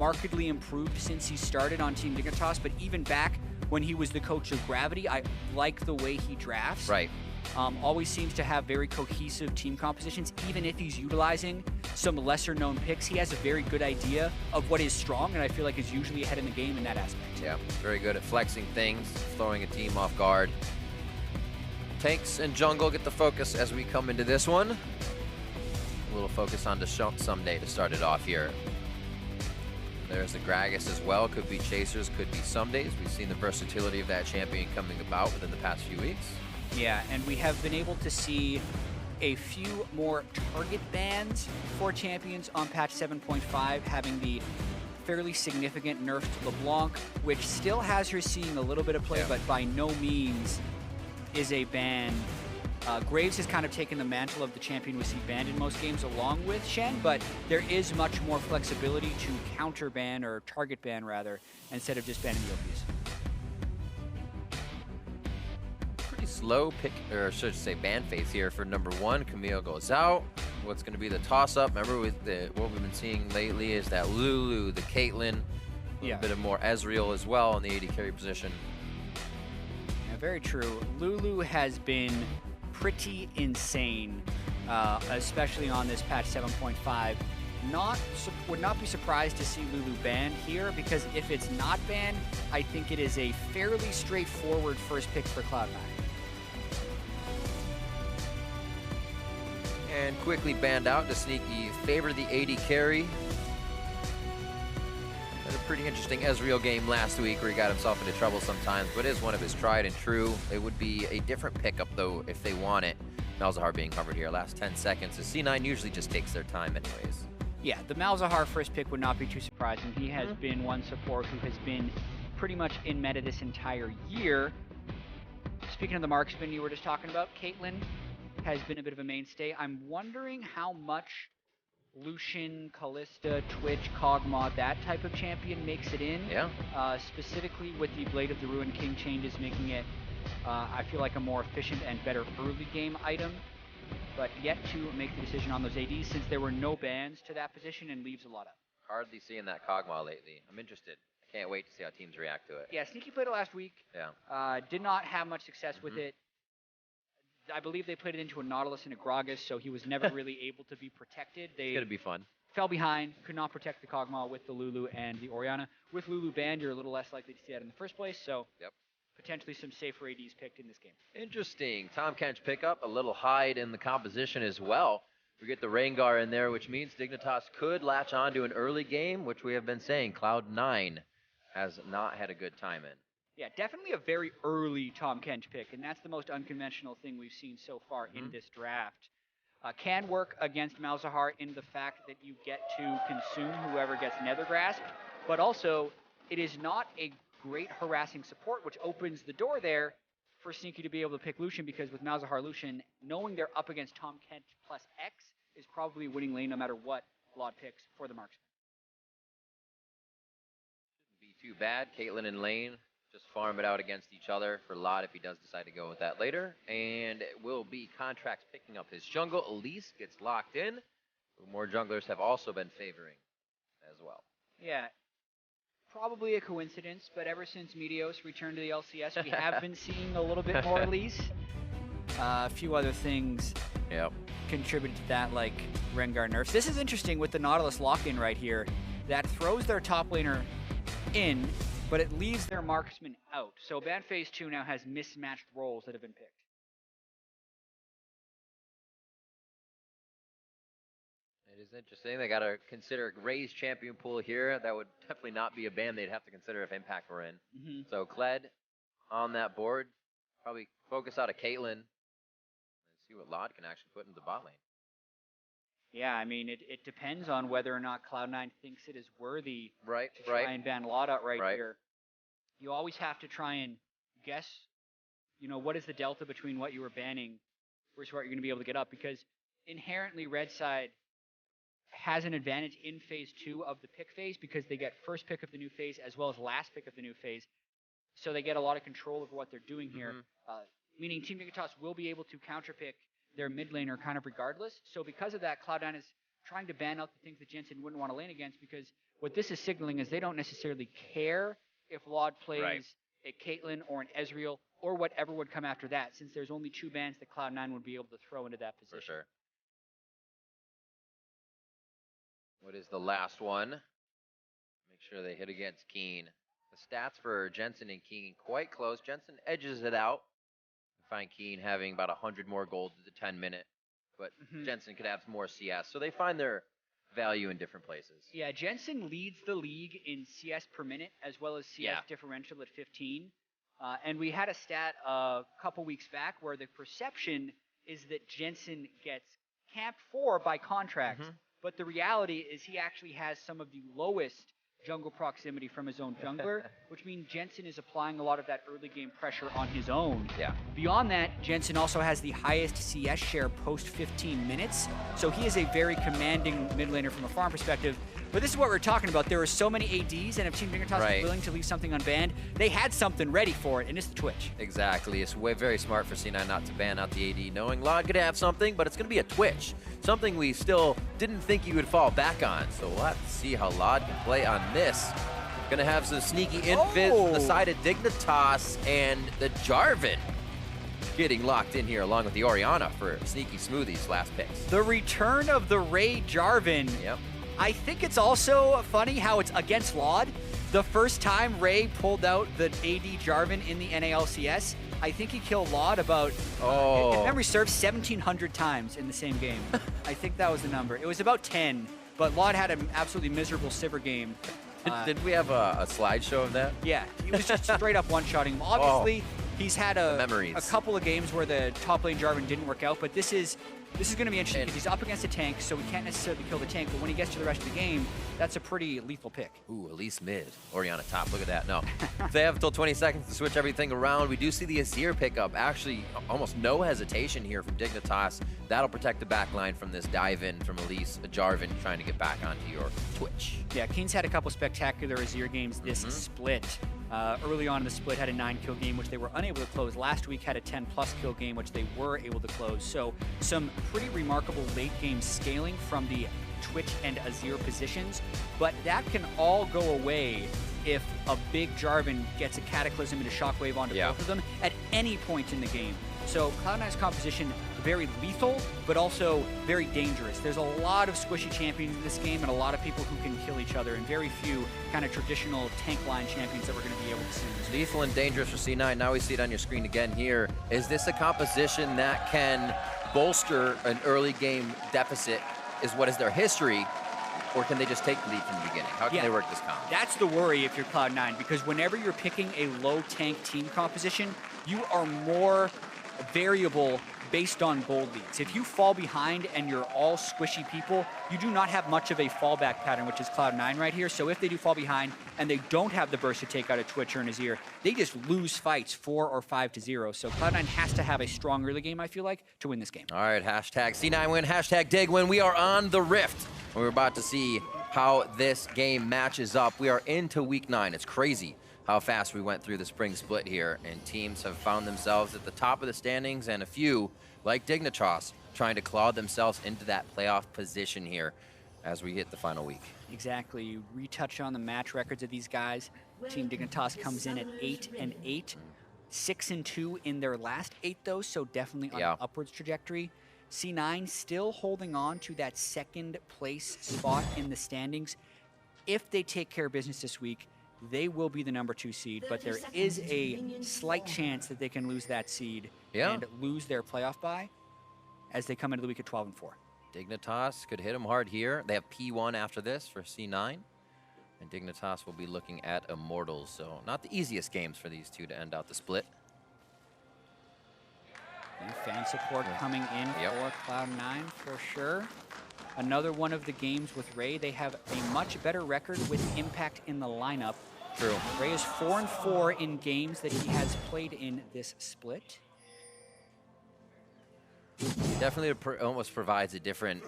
markedly improved since he started on Team Dignitas, but even back when he was the coach of Gravity, I like the way he drafts. Right. Always seems to have very cohesive team compositions. Even if he's utilizing some lesser-known picks, he has a very good idea of what is strong, and I feel like is usually ahead in the game in that aspect. Yeah, very good at flexing things, throwing a team off guard. Tanks and jungle get the focus as we come into this one. A little focus on Ssumday to start it off here. There's the Gragas as well. Could be Chasers, could be Ssumdays. We've seen the versatility of that champion coming about within the past few weeks. Yeah, and we have been able to see a few more target bans for champions on patch 7.5, having the fairly significant nerf to LeBlanc, which still has her seeing a little bit of play, but by no means is a ban. Graves has kind of taken the mantle of the champion we see banned in most games along with Shen, but there is much more flexibility to counter ban, or target ban rather, instead of just banning the OPs. Slow pick, or I should say ban phase here for number one. Camille goes out. What's going to be the toss-up? Remember, with what we've been seeing lately is that Lulu, the Caitlyn, a little bit of more Ezreal as well in the AD carry position. Yeah, very true. Lulu has been pretty insane, especially on this patch 7.5. Would not be surprised to see Lulu banned here, because if it's not banned, I think it is a fairly straightforward first pick for Cloud9. And quickly banned out to Sneaky favor the AD carry. Had a pretty interesting Ezreal game last week where he got himself into trouble sometimes, but is one of his tried and true. It would be a different pickup though if they want it. Malzahar being covered here, last 10 seconds. The C9 usually just takes their time anyways. Yeah, the Malzahar first pick would not be too surprising. He has been one support who has been pretty much in meta this entire year. Speaking of the marksman you were just talking about, Caitlyn has been a bit of a mainstay. I'm wondering how much Lucian, Kalista, Twitch, Kog'Maw, that type of champion makes it in. Yeah. Specifically with the Blade of the Ruined King changes, making it, I feel like, a more efficient and better early game item. But yet to make the decision on those ADs, since there were no bans to that position, and leaves a lot up. Hardly seeing that Kog'Maw lately. I'm interested. I can't wait to see how teams react to it. Yeah, Sneaky played it last week. Yeah. Did not have much success with it. I believe they played it into a Nautilus and a Gragas, so he was never really able to be protected. It's going to be fun. Fell behind, could not protect the Kog'Maw with the Lulu and the Orianna. With Lulu banned, you're a little less likely to see that in the first place, so potentially some safer ADs picked in this game. Interesting. Tahm Kench pickup, a little hide in the composition as well. We get the Rengar in there, which means Dignitas could latch on to an early game, which we have been saying Cloud9 has not had a good time in. Yeah, definitely a very early Tahm Kench pick, and that's the most unconventional thing we've seen so far in this draft. Can work against Malzahar in the fact that you get to consume whoever gets Nether Grasped, but also it is not a great harassing support, which opens the door there for Sneaky to be able to pick Lucian, because with Malzahar Lucian, knowing they're up against Tahm Kench plus X is probably a winning lane no matter what Vlad picks for the marksman. Shouldn't be too bad. Caitlyn and Lane just farm it out against each other for Lot if he does decide to go with that later. And it will be Contractz picking up his jungle. Elise gets locked in. More junglers have also been favoring as well. Yeah, probably a coincidence, but ever since Meteos returned to the LCS, we have been seeing a little bit more Elise. A few other things contributed to that, like Rengar nerfs. This is interesting with the Nautilus lock-in right here. That throws their top laner in, but it leaves their marksman out. So ban phase 2 now has mismatched roles that have been picked. It is interesting. They got to consider raised champion pool here. That would definitely not be a ban they'd have to consider if Impact were in. So Kled on that board. Probably focus out of Caitlyn and see what Lod can actually put into the bot lane. Yeah, I mean, it depends on whether or not Cloud9 thinks it is worthy to try and ban Lod out right here. You always have to try and guess, you know, what is the delta between what you were banning versus what you're going to be able to get up, because inherently red side has an advantage in phase 2 of the pick phase, because they get first pick of the new phase as well as last pick of the new phase. So they get a lot of control over what they're doing here, meaning Team Dignitas will be able to counterpick their mid laner kind of regardless. So because of that, Cloud9 is trying to ban out the things that Jensen wouldn't want to lane against, because what this is signaling is they don't necessarily care if Laud plays Right. a Caitlyn or an Ezreal or whatever would come after that, since there's only 2 bans that Cloud9 would be able to throw into that position. For sure. What is the last one? Make sure they hit against Keane. The stats for Jensen and Keane quite close. Jensen edges it out. I find Keane having about 100 more gold to the 10-minute, but Jensen could have more CS. So they find their value in different places. Yeah, Jensen leads the league in CS per minute as well as CS differential at 15. And we had a stat a couple weeks back where the perception is that Jensen gets camped for by Contractz, but the reality is he actually has some of the lowest jungle proximity from his own jungler, which means Jensen is applying a lot of that early game pressure on his own. Yeah. Beyond that, Jensen also has the highest CS share post 15 minutes, so he is a very commanding mid laner from a farm perspective. But this is what we're talking about. There are so many ADs, and if Team Dignitas is willing to leave something unbanned, they had something ready for it, and it's the Twitch. Exactly. It's very smart for C9 not to ban out the AD, knowing Laud could have something, but it's going to be a Twitch. Something we still didn't think he would fall back on. So we'll have to see how Laud can play on this. Going to have some sneaky invis from the side of Dignitas, and the Jarvan getting locked in here along with the Orianna for sneaky Smoothie's last picks. The return of the Ray Jarvan. Yep. I think it's also funny how it's against Laud. The first time Ray pulled out the AD Jarvan in the NALCS, I think he killed Laud about, if memory serves, 1,700 times in the same game. I think that was the number. It was about 10, but Laud had an absolutely miserable Sivir game. Did we have a slideshow of that? Yeah, he was just straight up one-shotting him. Obviously, he's had a couple of games where the top lane Jarvan didn't work out, but this is going to be interesting because he's up against a tank, so he can't necessarily kill the tank, but when he gets to the rest of the game, that's a pretty lethal pick. Ooh, Elise mid. Orianna top. Look at that. No. They have until 20 seconds to switch everything around. We do see the Azir pickup. Actually, almost no hesitation here from Dignitas. That'll protect the back line from this dive-in from Elise. Jarvan trying to get back onto your Twitch. Yeah, Keane's had a couple spectacular Azir games this split. Early on in the split had a 9-kill game, which they were unable to close. Last week had a 10+ kill game, which they were able to close. So some pretty remarkable late game scaling from the Twitch and Azir positions, but that can all go away if a big Jarvan gets a Cataclysm and a Shockwave onto both of them at any point in the game. So Cloud9's composition, very lethal, but also very dangerous. There's a lot of squishy champions in this game and a lot of people who can kill each other, and very few kind of traditional tank line champions that we're going to be able to see. Lethal and dangerous for C9. Now we see it on your screen again here. Is this a composition that can bolster an early game deficit? What is their history? Or can they just take the lead from the beginning? How can they work this combo? That's the worry if you're Cloud9, because whenever you're picking a low tank team composition, you are more variable based on gold leads. If you fall behind and you're all squishy people, you do not have much of a fallback pattern, which is Cloud9 right here. So if they do fall behind and they don't have the burst to take out a Twitch or an Azir, they just lose fights 4 or 5-0. So Cloud9 has to have a strong early game, I feel like, to win this game. All right, hashtag C9 win, hashtag Dig win. We are on the Rift. We're about to see how this game matches up. We are into week 9. It's crazy how fast we went through the spring split here, and teams have found themselves at the top of the standings, and a few, like Dignitas, trying to claw themselves into that playoff position here as we hit the final week. Exactly. You retouch on the match records of these guys. Team Dignitas comes in at 8-8, 6-2 in their last 8 though, so definitely on an upwards trajectory. C9 still holding on to that second place spot in the standings. If they take care of business this week, they will be the #2 seed, but there is a slight chance that they can lose that seed and lose their playoff bye as they come into the week at 12-4. Dignitas could hit them hard here. They have P1 after this for C9, and Dignitas will be looking at Immortals, so not the easiest games for these two to end out the split. And fan support coming in for Cloud9 for sure. Another one of the games with Ray, they have a much better record with impact in the lineup. True. Ray is 4-4 in games that he has played in this split. Definitely almost provides a different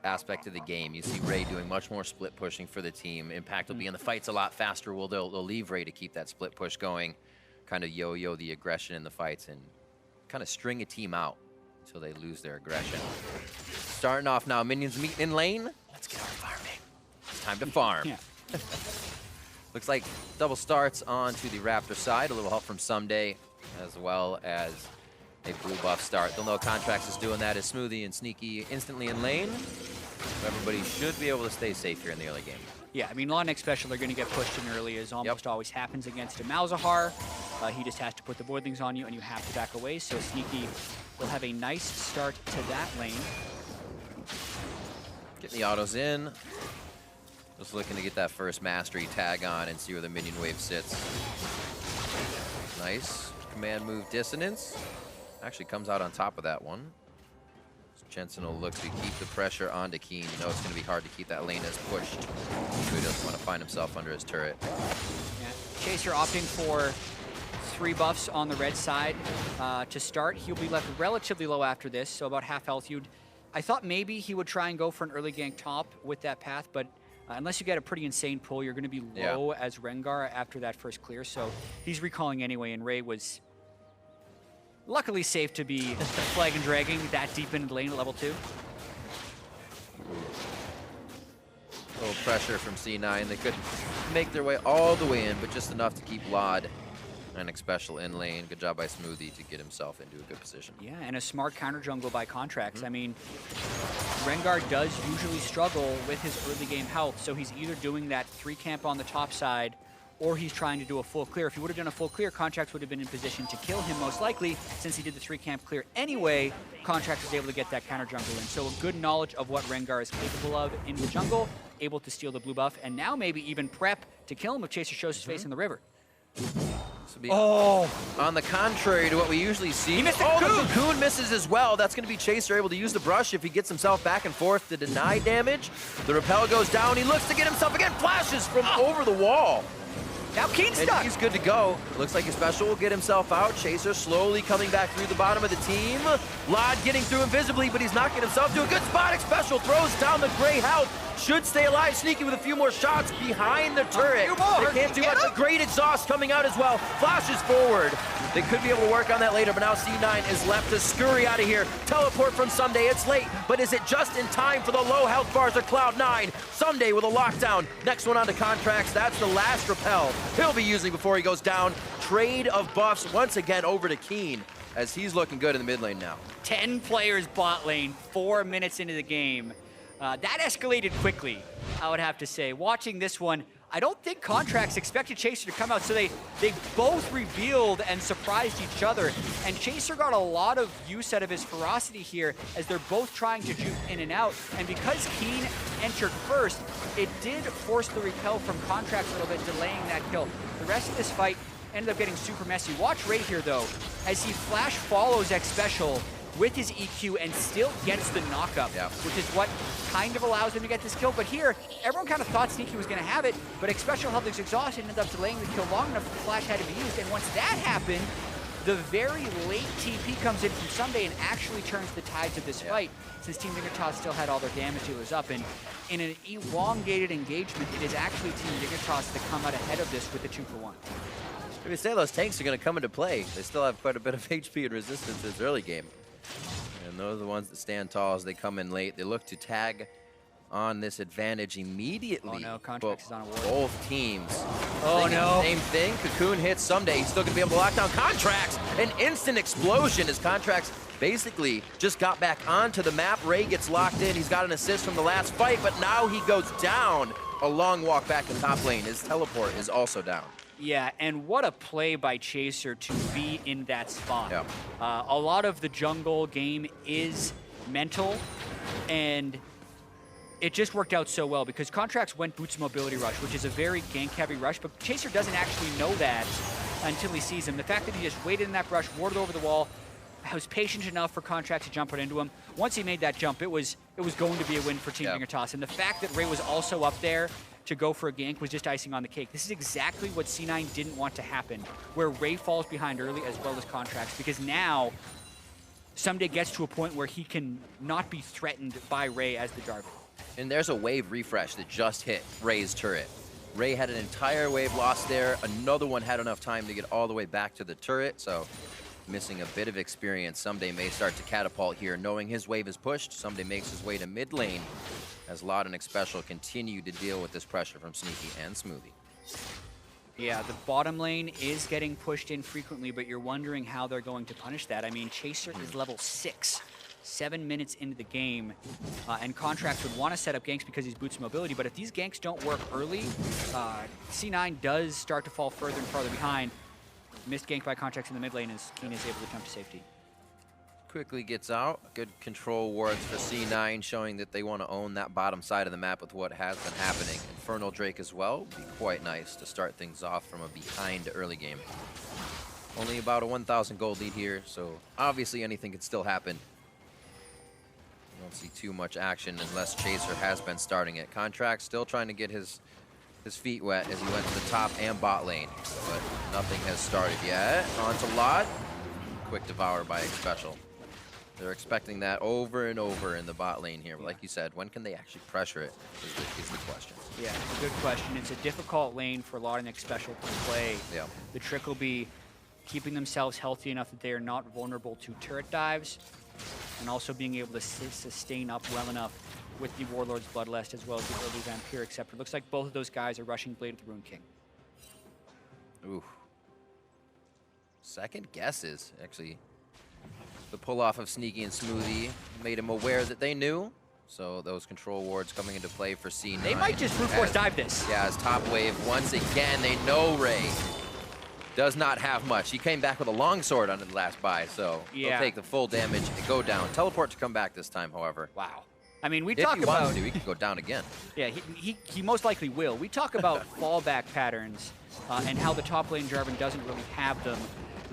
aspect of the game. You see Ray doing much more split pushing for the team. Impact will be in the fights a lot faster. They'll leave Ray to keep that split push going, kind of yo-yo the aggression in the fights and kind of string a team out until they lose their aggression. Starting off now, minions meet in lane. Let's get our farming. It's time to farm. Yeah. Looks like double starts onto the Raptor side. A little help from Ssumday, as well as a blue buff start. They'll know Contractz is doing that as Smoothie and Sneaky instantly in lane. So everybody should be able to stay safe here in the early game. Yeah, I mean, Law and Xpecial are going to get pushed in early, as almost always happens against a Malzahar. He just has to put the boardlings on you, and you have to back away. So Sneaky will have a nice start to that lane. Getting the autos in. Just looking to get that first mastery tag on and see where the minion wave sits. Nice. Command move dissonance. Actually comes out on top of that one. Jensen will look to keep the pressure onto Keane. You know it's going to be hard to keep that lane as pushed. So he doesn't want to find himself under his turret. Yeah. Chaser opting for 3 buffs on the red side to start. He'll be left relatively low after this, so about half health. I thought maybe he would try and go for an early gank top with that path, but unless you get a pretty insane pull, you're going to be low as Rengar after that first clear. So he's recalling anyway, and Ray was luckily safe to be flag and dragging that deep into the lane at level 2. A little pressure from C9. They couldn't make their way all the way in, but just enough to keep Lod and Xpecial in lane. Good job by Smoothie to get himself into a good position. Yeah, and a smart counter jungle by Contractz. I mean, Rengar does usually struggle with his early game health, so he's either doing that 3 camp on the top side, or he's trying to do a full clear. If he would have done a full clear, Contractz would have been in position to kill him most likely. Since he did the 3 camp clear anyway, Contractz was able to get that counter jungle in. So a good knowledge of what Rengar is capable of in the jungle, able to steal the blue buff, and now maybe even prep to kill him if Chaser shows his face in the river. On the contrary to what we usually see. He missed the cocoon misses as well. That's going to be Chaser able to use the brush if he gets himself back and forth to deny damage. The repel goes down. He looks to get himself again. Flashes from over the wall. Now Keane's stuck. And he's good to go. Looks like Xpecial will get himself out. Chaser slowly coming back through the bottom of the team. Lod getting through invisibly, but he's not getting himself to a good spot. Xpecial throws down the gray health. Should stay alive. Sneaky with a few more shots behind the turret. They can't do much. A great exhaust coming out as well. Flashes forward. They could be able to work on that later, but now C9 is left to scurry out of here. Teleport from Ssumday. It's late, but is it just in time for the low health bars of Cloud9? Ssumday with a lockdown. Next one onto Contractz. That's the last repel he'll be using before he goes down. Trade of buffs once again over to Keane, as he's looking good in the mid lane now. 10 players bot lane, 4 minutes into the game. That escalated quickly, I would have to say. Watching this one, I don't think Contractz expected Chaser to come out, so they both revealed and surprised each other. And Chaser got a lot of use out of his ferocity here as they're both trying to juke in and out. And because Keane entered first, it did force the repel from Contractz a little bit, delaying that kill. The rest of this fight ended up getting super messy. Watch right here, though, as he flash follows Xpecial with his EQ and still gets the knockup, which is what kind of allows him to get this kill. But here, everyone kind of thought Sneaky was going to have it, but Xpecial held his exhaust and ended up delaying the kill long enough that the flash had to be used. And once that happened, the very late TP comes in from Ssumday and actually turns the tides of this fight, since Team Dignitas still had all their damage dealers up. And in an elongated engagement, it is actually Team Dignitas that come out ahead of this with the 2-for-1. If you say those tanks are going to come into play, they still have quite a bit of HP and resistance in this early game. And those are the ones that stand tall as they come in late. They look to tag on this advantage immediately. Oh no, Contractz is on a ward. Both teams. Oh no. Same thing. Cocoon hits Ssumday. He's still going to be able to lock down Contractz. An instant explosion as Contractz basically just got back onto the map. Ray gets locked in. He's got an assist from the last fight, but now he goes down. A long walk back to top lane. His teleport is also down. Yeah, and what a play by Chaser to be in that spot. Yeah. A lot of the jungle game is mental, and it just worked out so well because Contractz went Boots Mobility Rush, which is a very gank-heavy rush, but Chaser doesn't actually know that until he sees him. The fact that he just waited in that brush, warded over the wall, was patient enough for Contractz to jump right into him. Once he made that jump, it was going to be a win for Team Dignitas. And the fact that Ray was also up there to go for a gank was just icing on the cake. This is exactly what C9 didn't want to happen, where Ray falls behind early as well as Contractz, because now Ssumday gets to a point where he can not be threatened by Ray as the Jarvan. And there's a wave refresh that just hit Ray's turret. Ray had an entire wave lost there. Another one had enough time to get all the way back to the turret, so missing a bit of experience. Ssumday may start to catapult here. Knowing his wave is pushed, Ssumday makes his way to mid lane as Loud and Xpecial continue to deal with this pressure from Sneaky and Smoothie. Yeah, the bottom lane is getting pushed in frequently, but you're wondering how they're going to punish that. I mean, Chaser is level 6, 7 minutes into the game, and Contractz would want to set up ganks because he's boots mobility, but if these ganks don't work early, C9 does start to fall further and farther behind. Missed gank by Contractz in the mid lane as Keane is able to jump to safety. Quickly gets out. Good control wards for C9, showing that they want to own that bottom side of the map with what has been happening. Infernal Drake as well would be quite nice to start things off from a behind early game. Only about a 1,000 gold lead here, so obviously anything could still happen. Don't see too much action unless Chaser has been starting it. Contractz still trying to get his feet wet as he went to the top and bot lane, but nothing has started yet. On to Lot. Quick devour by Xpecial. They're expecting that over and over in the bot lane here. But like you said, when can they actually pressure it is the question. Yeah, it's a good question. It's a difficult lane for Lot and Xpecial to play. Yeah. The trick will be keeping themselves healthy enough that they are not vulnerable to turret dives, and also being able to sustain up well enough with the Warlord's Bloodlust as well as the early Vampiric Scepter. Looks like both of those guys are rushing Blade of the Rune King. Ooh. Second guesses, actually. The pull-off of Sneaky and Smoothie made him aware that they knew. So those control wards coming into play for C9. They might just brute force dive this. Yeah, as top wave, once again, they know Ray does not have much. He came back with a longsword on the last buy, so yeah, he'll take the full damage and go down. Teleport to come back this time, however. Wow. I mean, we if talk he about... wants to, he could go down again. Yeah, he most likely will. We talk about fallback patterns and how the top lane Jarvan doesn't really have them.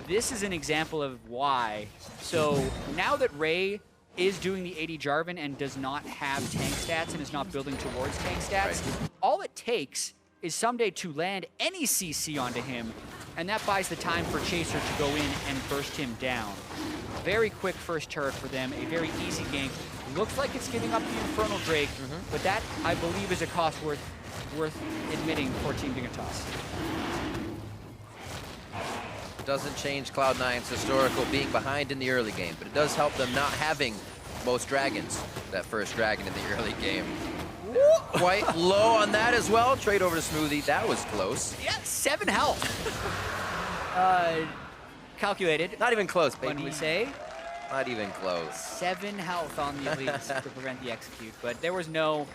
This is an example of why. So now that Ray is doing the AD Jarvan and does not have tank stats and is not building towards tank stats, right, all it takes is Ssumday to land any CC onto him, and that buys the time for Chaser to go in and burst him down. Very quick first turret for them, a very easy gank. Looks like it's giving up the Infernal Drake, but that, I believe, is a cost worth admitting for Team Dignitas. Doesn't change Cloud9's historical being behind in the early game, but it does help them not having most dragons. That first dragon in the early game. Quite low on that as well. Trade over to Smoothie. That was close. Yeah, 7 health. Calculated. Not even close, baby. When we say. Not even close. 7 health on the Elise to prevent the execute, but there was no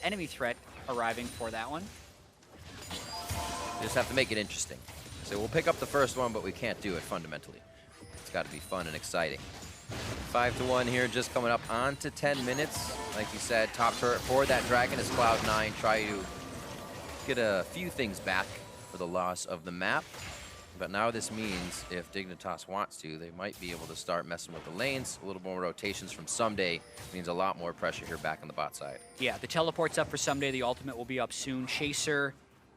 enemy threat arriving for that one. You just have to make it interesting. So we'll pick up the first one, but we can't do it fundamentally. It's got to be fun and exciting. 5-1 here, just coming up on to 10 minutes. Like you said, top turret for that dragon is Cloud9. Try to get a few things back for the loss of the map. But now this means if Dignitas wants to, they might be able to start messing with the lanes. A little more rotations from Ssumday means a lot more pressure here back on the bot side. Yeah, the teleport's up for Ssumday. The ultimate will be up soon. Chaser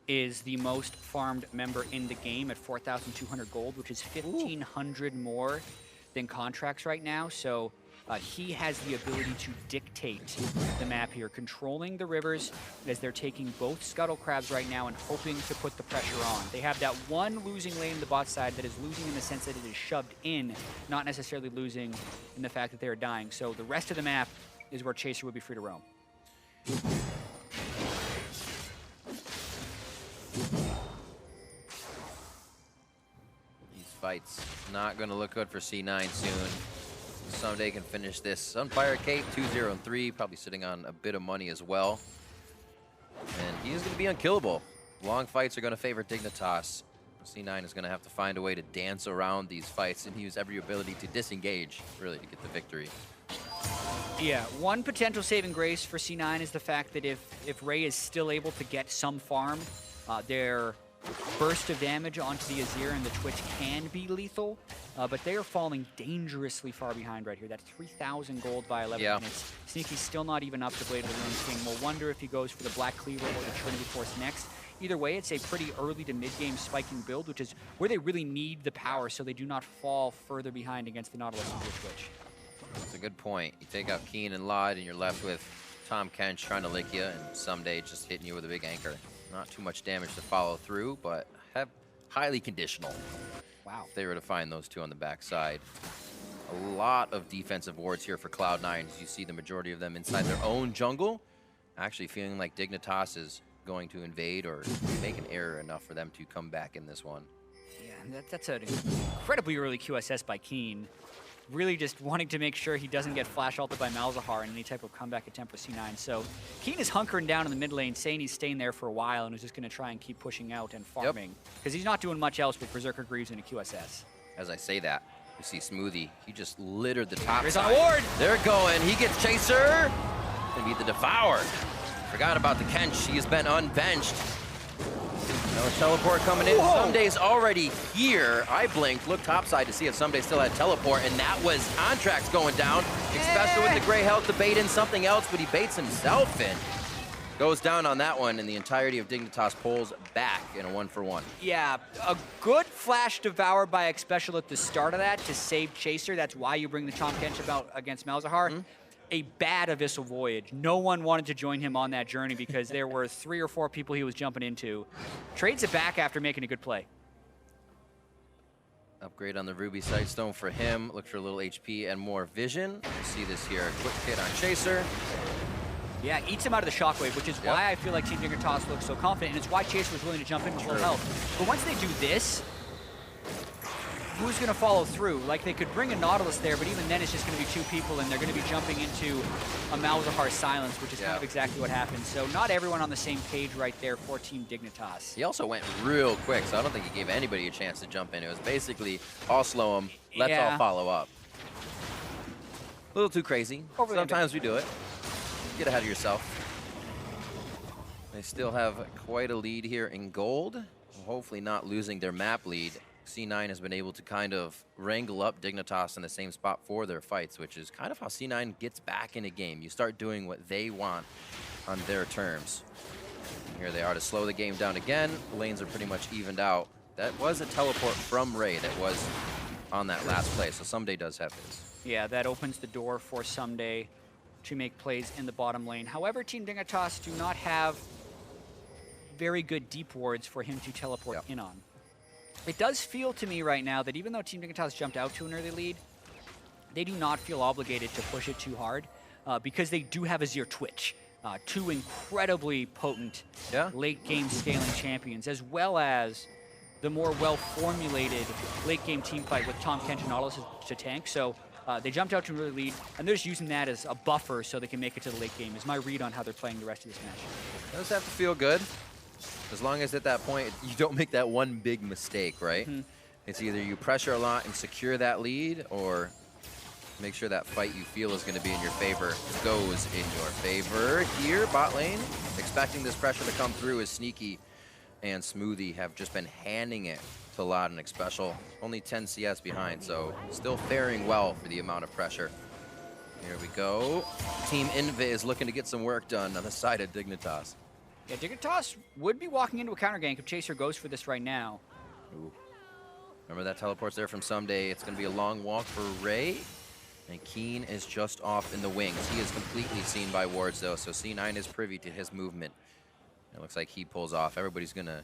is the most farmed member in the game at 4,200 gold, which is 1,500 more than Contractz right now. So he has the ability to dictate the map here, controlling the rivers as they're taking both Scuttle Crabs right now and hoping to put the pressure on. They have that one losing lane in the bot side that is losing in the sense that it is shoved in, not necessarily losing in the fact that they are dying. So the rest of the map is where Chaser would be free to roam. These fights not going to look good for C9 soon. Ssumday can finish this. Sunfire Cape, 2-0-3, probably sitting on a bit of money as well. And he is going to be unkillable. Long fights are going to favor Dignitas. C9 is going to have to find a way to dance around these fights and use every ability to disengage, really, to get the victory. Yeah, one potential saving grace for C9 is the fact that if Ray is still able to get some farm, their burst of damage onto the Azir and the Twitch can be lethal, but they are falling dangerously far behind right here. That's 3,000 gold by 11 minutes. Sneaky's still not even up to Blade of the Rune King. We'll wonder if he goes for the Black Cleaver or the Trinity Force next. Either way, it's a pretty early to mid-game spiking build, which is where they really need the power so they do not fall further behind against the Nautilus and the Twitch. That's a good point. You take out Keane and Lod, and you're left with Tahm, Kench trying to lick you, and Ssumday just hitting you with a big anchor. Not too much damage to follow through, but highly conditional. Wow. If they were to find those two on the backside. A lot of defensive wards here for Cloud9, as you see the majority of them inside their own jungle. Actually feeling like Dignitas is going to invade or make an error enough for them to come back in this one. Yeah, that's an incredibly early QSS by Keane. Really just wanting to make sure he doesn't get flash ulted by Malzahar in any type of comeback attempt with C9. So Keane is hunkering down in the mid lane, saying he's staying there for a while and is just going to try and keep pushing out and farming. Because he's not doing much else with Berserker Greaves and a QSS. As I say that, you see Smoothie. He just littered the top Here's side. on ward. They're going. He gets Chaser. Gonna be the Devourer. Forgot about the Kench. He has been unbenched. No teleport coming in. Ssumday's already here. I blinked, looked topside to see if Ssumday still had teleport, and that was Contractz going down. Xpecial with the gray health to bait in something else, but he baits himself in. Goes down on that one, and the entirety of Dignitas pulls back in a 1-for-1. Yeah, a good flash devour by Xpecial at the start of that to save Chaser. That's why you bring the Tahm Kench about against Malzahar. A bad Abyssal Voyage. No one wanted to join him on that journey because there were 3 or 4 people he was jumping into. Trades it back after making a good play. Upgrade on the Ruby Sightstone for him. Look for a little HP and more vision. We'll see this here. Quick hit on Chaser. Yeah, eats him out of the Shockwave, which is why I feel like Team Dignitas looks so confident, and it's why Chaser was willing to jump in with full health. But once they do this, who's going to follow through? Like, they could bring a Nautilus there, but even then it's just going to be 2 people, and they're going to be jumping into a Malzahar silence, which is kind of exactly what happened. So not everyone on the same page right there for Team Dignitas. He also went real quick, so I don't think he gave anybody a chance to jump in. It was basically, I'll slow him, let's all follow up. A little too crazy. Sometimes we do it. Get ahead of yourself. They still have quite a lead here in gold. Hopefully not losing their map lead. C9 has been able to kind of wrangle up Dignitas in the same spot for their fights, which is kind of how C9 gets back in a game. You start doing what they want on their terms. And here they are to slow the game down again. The lanes are pretty much evened out. That was a teleport from Ray that was on that last play, so Ssumday does have his. Yeah, that opens the door for Ssumday to make plays in the bottom lane. However, Team Dignitas do not have very good deep wards for him to teleport in on. It does feel to me right now that even though Team Dignitas jumped out to an early lead, they do not feel obligated to push it too hard because they do have Azir Twitch, 2 incredibly potent late-game scaling champions, as well as the more well-formulated late-game team fight with Tahm Kench and Nautilus to tank. So they jumped out to an early lead, and they're just using that as a buffer so they can make it to the late game, is my read on how they're playing the rest of this match. Does have to feel good. As long as at that point you don't make that one big mistake, right? It's either you pressure a lot and secure that lead, or make sure that fight you feel is going to be in your favor goes in your favor. Here, bot lane, expecting this pressure to come through as Sneaky and Smoothie have just been handing it to Lot and Xpecial. Only 10 CS behind, so still faring well for the amount of pressure. Here we go. Team Invi is looking to get some work done on the side of Dignitas. Yeah, Dignitas would be walking into a counter gank if Chaser goes for this right now. Ooh. Remember that teleport's there from Ssumday. It's going to be a long walk for Ray. And Keane is just off in the wings. He is completely seen by wards, though, so C9 is privy to his movement. It looks like he pulls off. Everybody's going to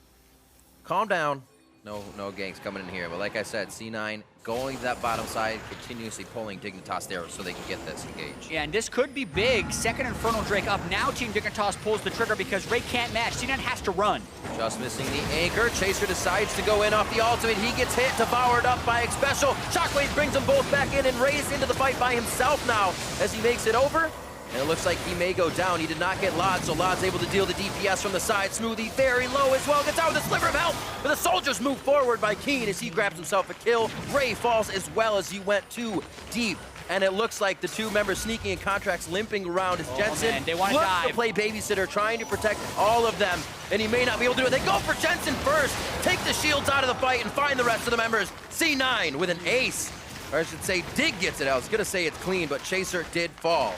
calm down. No ganks coming in here. But like I said, C9 going to that bottom side, continuously pulling Dignitas there so they can get this engage. Yeah, and this could be big. Second Infernal Drake up. Now Team Dignitas pulls the trigger because Ray can't match. C9 has to run. Just missing the anchor. Chaser decides to go in off the ultimate. He gets hit, devoured up by Xpecial. Shockwave brings them both back in, and Ray's into the fight by himself now as he makes it over. And it looks like he may go down. He did not get Lod, so Lod's able to deal the DPS from the side. Smoothie very low as well. Gets out with a sliver of health. But the soldiers move forward by Keane as he grabs himself a kill. Ray falls as well as he went too deep. And it looks like the 2 members Sneaky and Contractz limping around as Jensen looks to play babysitter, trying to protect all of them. And he may not be able to do it. They go for Jensen first. Take the shields out of the fight and find the rest of the members. C9 with an ace. Or I should say Dig gets it out. I was going to say it's clean, but Chaser did fall.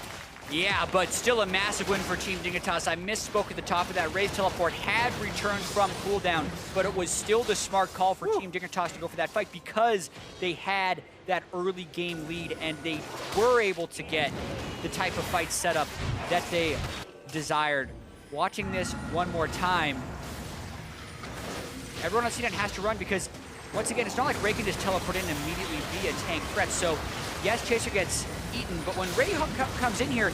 Yeah, but still a massive win for Team Dignitas. I misspoke at the top of that. Ray's teleport had returned from cooldown, but it was still the smart call for Team Dignitas to go for that fight because they had that early game lead and they were able to get the type of fight setup that they desired. Watching this one more time, everyone on C9 has to run because, once again, it's not like Ray can just teleport in and immediately be a tank threat. So yes, Chaser gets eaten, but when Ray comes in here,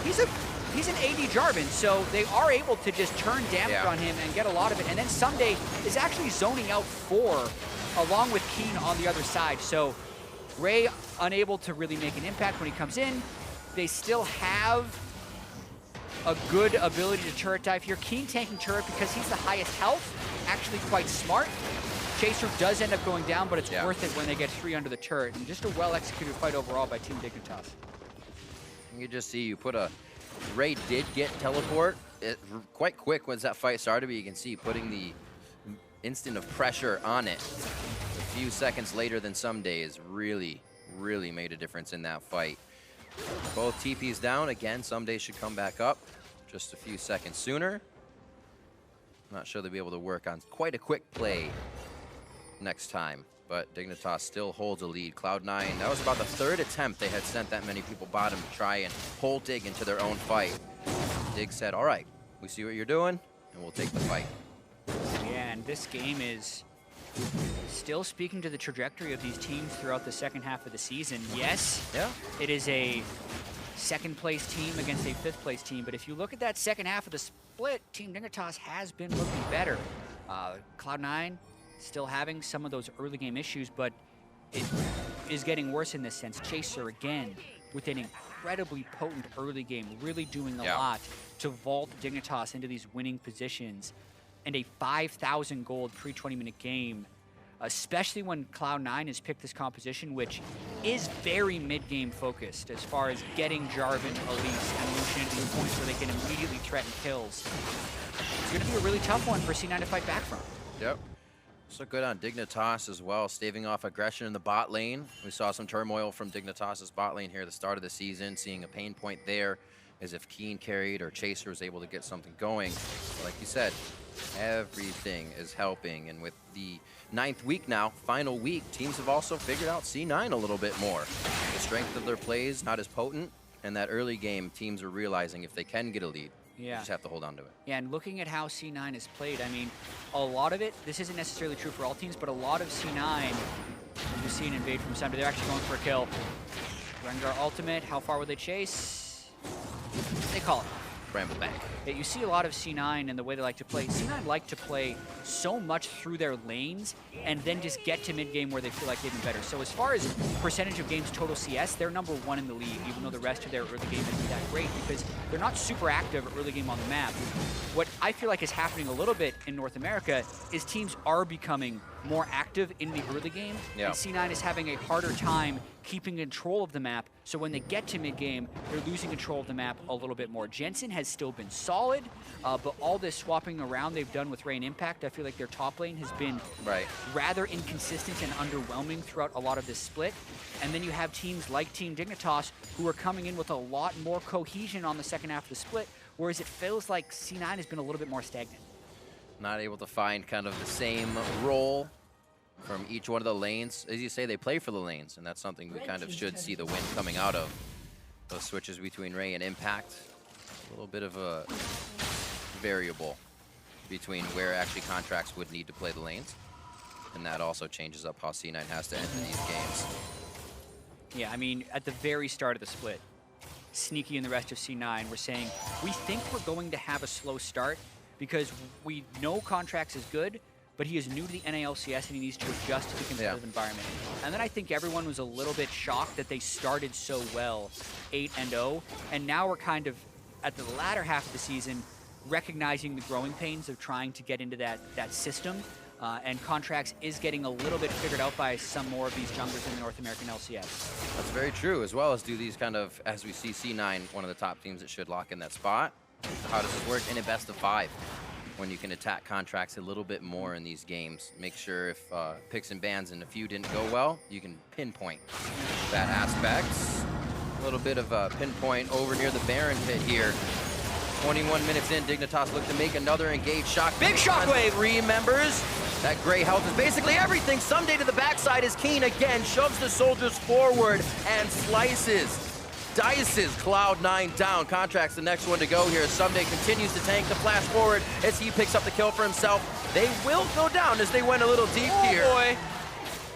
he's a he's an AD Jarvan, so they are able to just turn damage on him and get a lot of it. And then Ssumday is actually zoning out 4 along with Keane on the other side. So Ray unable to really make an impact when he comes in. They still have a good ability to turret dive here. Keane tanking turret because he's the highest health, actually quite smart. Chaser does end up going down, but it's worth it when they get 3 under the turret. And just a well-executed fight overall by Team Dignitas. You just see you put a... Ray did get teleport quite quick once that fight started, but you can see putting the instant of pressure on it a few seconds later than Ssumday is really made a difference in that fight. Both TPs down. Again, Ssumday should come back up just a few seconds sooner. Not sure they'll be able to work on quite a quick play next time, but Dignitas still holds a lead. Cloud9, that was about the 3rd attempt they had sent that many people bottom to try and pull Dig into their own fight. Dig said, all right, we see what you're doing, and we'll take the fight. Yeah, and this game is still speaking to the trajectory of these teams throughout the second half of the season. Yes, it is a 2nd place team against a 5th place team, but if you look at that second half of the split, Team Dignitas has been looking better. Cloud9 still having some of those early game issues, but it is getting worse in this sense. Chaser again with an incredibly potent early game, really doing a lot to vault Dignitas into these winning positions, and a 5,000 gold pre-20-minute game, especially when Cloud9 has picked this composition, which is very mid-game focused as far as getting Jarvan, Elise, and Lucian to the points where they can immediately threaten kills. It's going to be a really tough one for C9 to fight back from. Yep. So good on Dignitas as well, staving off aggression in the bot lane. We saw some turmoil from Dignitas' bot lane here at the start of the season, seeing a pain point there as if Keane carried or Chaser was able to get something going. But like you said, everything is helping, and with the 9th week now, final week, teams have also figured out C9 a little bit more. The strength of their plays not as potent, and that early game, teams are realizing if they can get a lead, you just have to hold on to it. Yeah, and looking at how C9 is played, I mean, a lot of it, this isn't necessarily true for all teams, but a lot of C9, you see an invade from Ssumday, they're actually going for a kill. Rengar ultimate, how far will they chase? They call it. Bramble back. Yeah, you see a lot of C9 and the way they like to play. C9 like to play so much through their lanes and then just get to mid-game where they feel like they've been better. So as far as percentage of games total CS, they're #1 in the league, even though the rest of their early game isn't that great because they're not super active early game on the map. What I feel like is happening a little bit in North America is teams are becoming more active in the early game, and C9 is having a harder time keeping control of the map, so when they get to mid-game, they're losing control of the map a little bit more. Jensen has still been solid, but all this swapping around they've done with Ray and Impact, I feel like their top lane has been rather inconsistent and underwhelming throughout a lot of this split. And then you have teams like Team Dignitas who are coming in with a lot more cohesion on the second half of the split, whereas it feels like C9 has been a little bit more stagnant. Not able to find kind of the same role from each one of the lanes. As you say, they play for the lanes, and that's something we kind of should see the win coming out of. Those switches between Ray and Impact, a little bit of a variable between where actually Contractz would need to play the lanes, and that also changes up how C9 has to enter these games. Yeah, I mean, at the very start of the split, Sneaky and the rest of C9 were saying, we think we're going to have a slow start because we know Contractz is good, but he is new to the NALCS and he needs to adjust to the competitive environment. And then I think everyone was a little bit shocked that they started so well, 8-0, and now we're kind of at the latter half of the season recognizing the growing pains of trying to get into that system, and Contractz is getting a little bit figured out by some more of these junglers in the North American LCS. That's very true, as well as do these kind of, as we see C9, one of the top teams that should lock in that spot. How does this work in a best of 5? When you can attack Contractz a little bit more in these games. Make sure if picks and bans and a few didn't go well, you can pinpoint that aspect. A little bit of a pinpoint over near the Baron pit here. 21 minutes in, Dignitas look to make another engaged shock. Big shockwave! 3 members. That gray health is basically everything. Ssumday to the backside as Keane again shoves the soldiers forward and slices. Dices Cloud9 down. Contractz the next one to go here. Ssumday continues to tank the flash forward as he picks up the kill for himself. They will go down as they went a little deep here. Boy.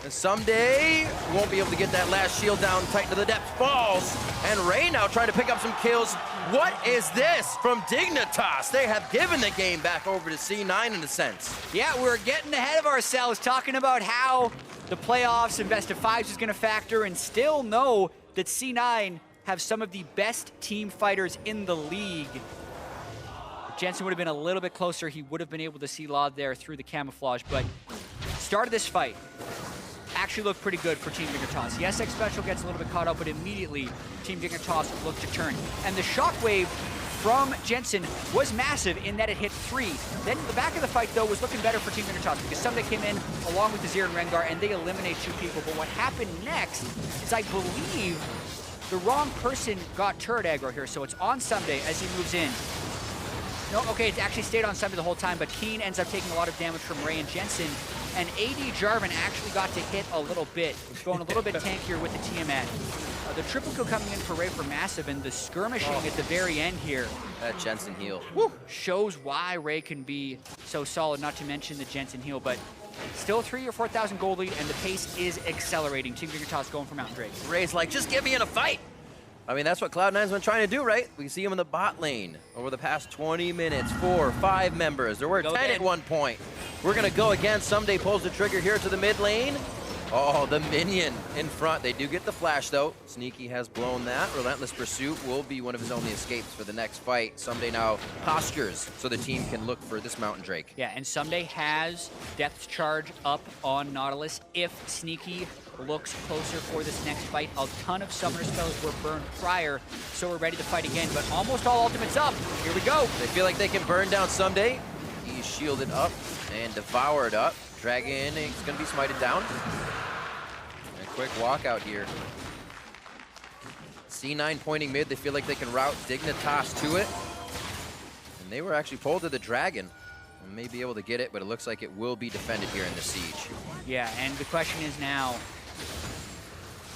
And Ssumday won't be able to get that last shield down tight to the depth. Falls. And Ray now trying to pick up some kills. What is this from Dignitas? They have given the game back over to C9 in a sense. Yeah, we're getting ahead of ourselves, talking about how the playoffs and best of fives is going to factor, and still know that C9 have some of the best team fighters in the league. If Jensen would have been a little bit closer, he would have been able to see Laud there through the camouflage, but start of this fight actually looked pretty good for Team Dignitas. Yes, Xpecial gets a little bit caught up, but immediately Team Dignitas looked to turn. And the shockwave from Jensen was massive in that it hit 3. Then the back of the fight, though, was looking better for Team Dignitas because Ssumday came in along with Azir and Rengar, and they eliminate 2 people. But what happened next is, I believe, the wrong person got turret aggro here, so it's on Ssumday as he moves in. No, okay, it actually stayed on Ssumday the whole time, but Keane ends up taking a lot of damage from Ray and Jensen, and AD Jarvan actually got to hit a little bit, going a little bit tankier with the Tiamat. The triple kill coming in for Ray for massive, and the skirmishing at the very end here. That Jensen heal. Woo, shows why Ray can be so solid, not to mention the Jensen heal, but still 3,000 or 4,000 gold lead, and the pace is accelerating. Team Dignitas going for Mountain Drake. Ray's like, just get me in a fight. I mean, that's what Cloud9's been trying to do, right? We see him in the bot lane over the past 20 minutes. 4 or 5 members. There were 10 at one point. We're going to go again. Ssumday pulls the trigger here to the mid lane. Oh, the minion in front. They do get the flash, though. Sneaky has blown that. Relentless Pursuit will be one of his only escapes for the next fight. Ssumday now postures so the team can look for this Mountain Drake. Yeah, and Ssumday has Depth Charge up on Nautilus if Sneaky looks closer for this next fight. A ton of summoner spells were burned prior, so we're ready to fight again, but almost all ultimates up. Here we go. They feel like they can burn down Ssumday. He's shielded up and devoured up. Dragon is going to be smited down. And a quick walkout here. C9 pointing mid. They feel like they can route Dignitas to it. And they were actually pulled to the Dragon. And may be able to get it, but it looks like it will be defended here in the siege. Yeah, and the question is now,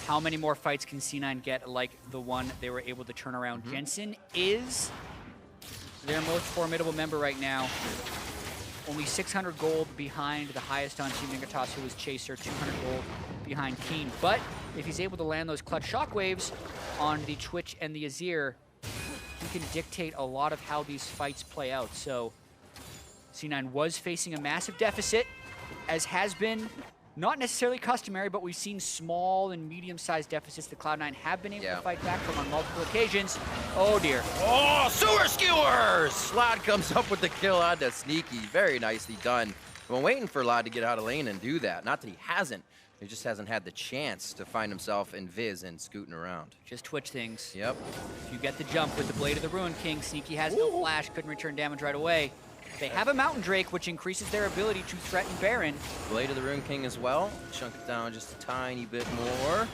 how many more fights can C9 get like the one they were able to turn around? Jensen is their most formidable member right now. Only 600 gold behind the highest on Team Dignitas, who is Chaser, 200 gold behind Keane. But if he's able to land those clutch shockwaves on the Twitch and the Azir, he can dictate a lot of how these fights play out. So C9 was facing a massive deficit, as has been not necessarily customary, but we've seen small and medium-sized deficits that Cloud9 have been able to fight back from on multiple occasions. Oh dear. Oh, sewer skewers! Lod comes up with the kill onto Sneaky. Very nicely done. Been waiting for Lod to get out of lane and do that. Not that he hasn't. He just hasn't had the chance to find himself in Viz and scooting around. Just Twitch things. Yep. If you get the jump with the Blade of the Ruin King, Sneaky has no flash, couldn't return damage right away. They have a Mountain Drake, which increases their ability to threaten Baron. Blade of the Rune King as well. Chunk it down just a tiny bit more.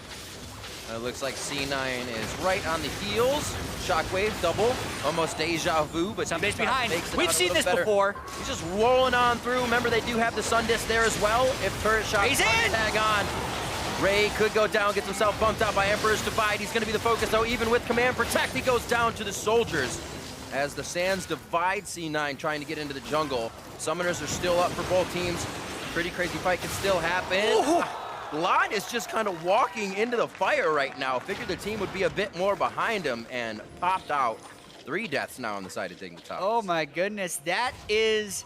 It looks like C9 is right on the heels. Shockwave, double, almost deja vu, but Ssumday's behind. We've seen this before. He's just rolling on through. Remember, they do have the Sun Disc there as well. If turret shots tag on, Ray could go down, gets himself bumped out by Emperor's Divide. He's going to be the focus, though, even with Command Protect. He goes down to the soldiers. As the Sands divide C9 trying to get into the jungle. Summoners are still up for both teams. Pretty crazy fight can still happen. Lod is just kind of walking into the fire right now. Figured the team would be a bit more behind him and popped out. 3 deaths now on the side of Dignitas. Oh my goodness, that is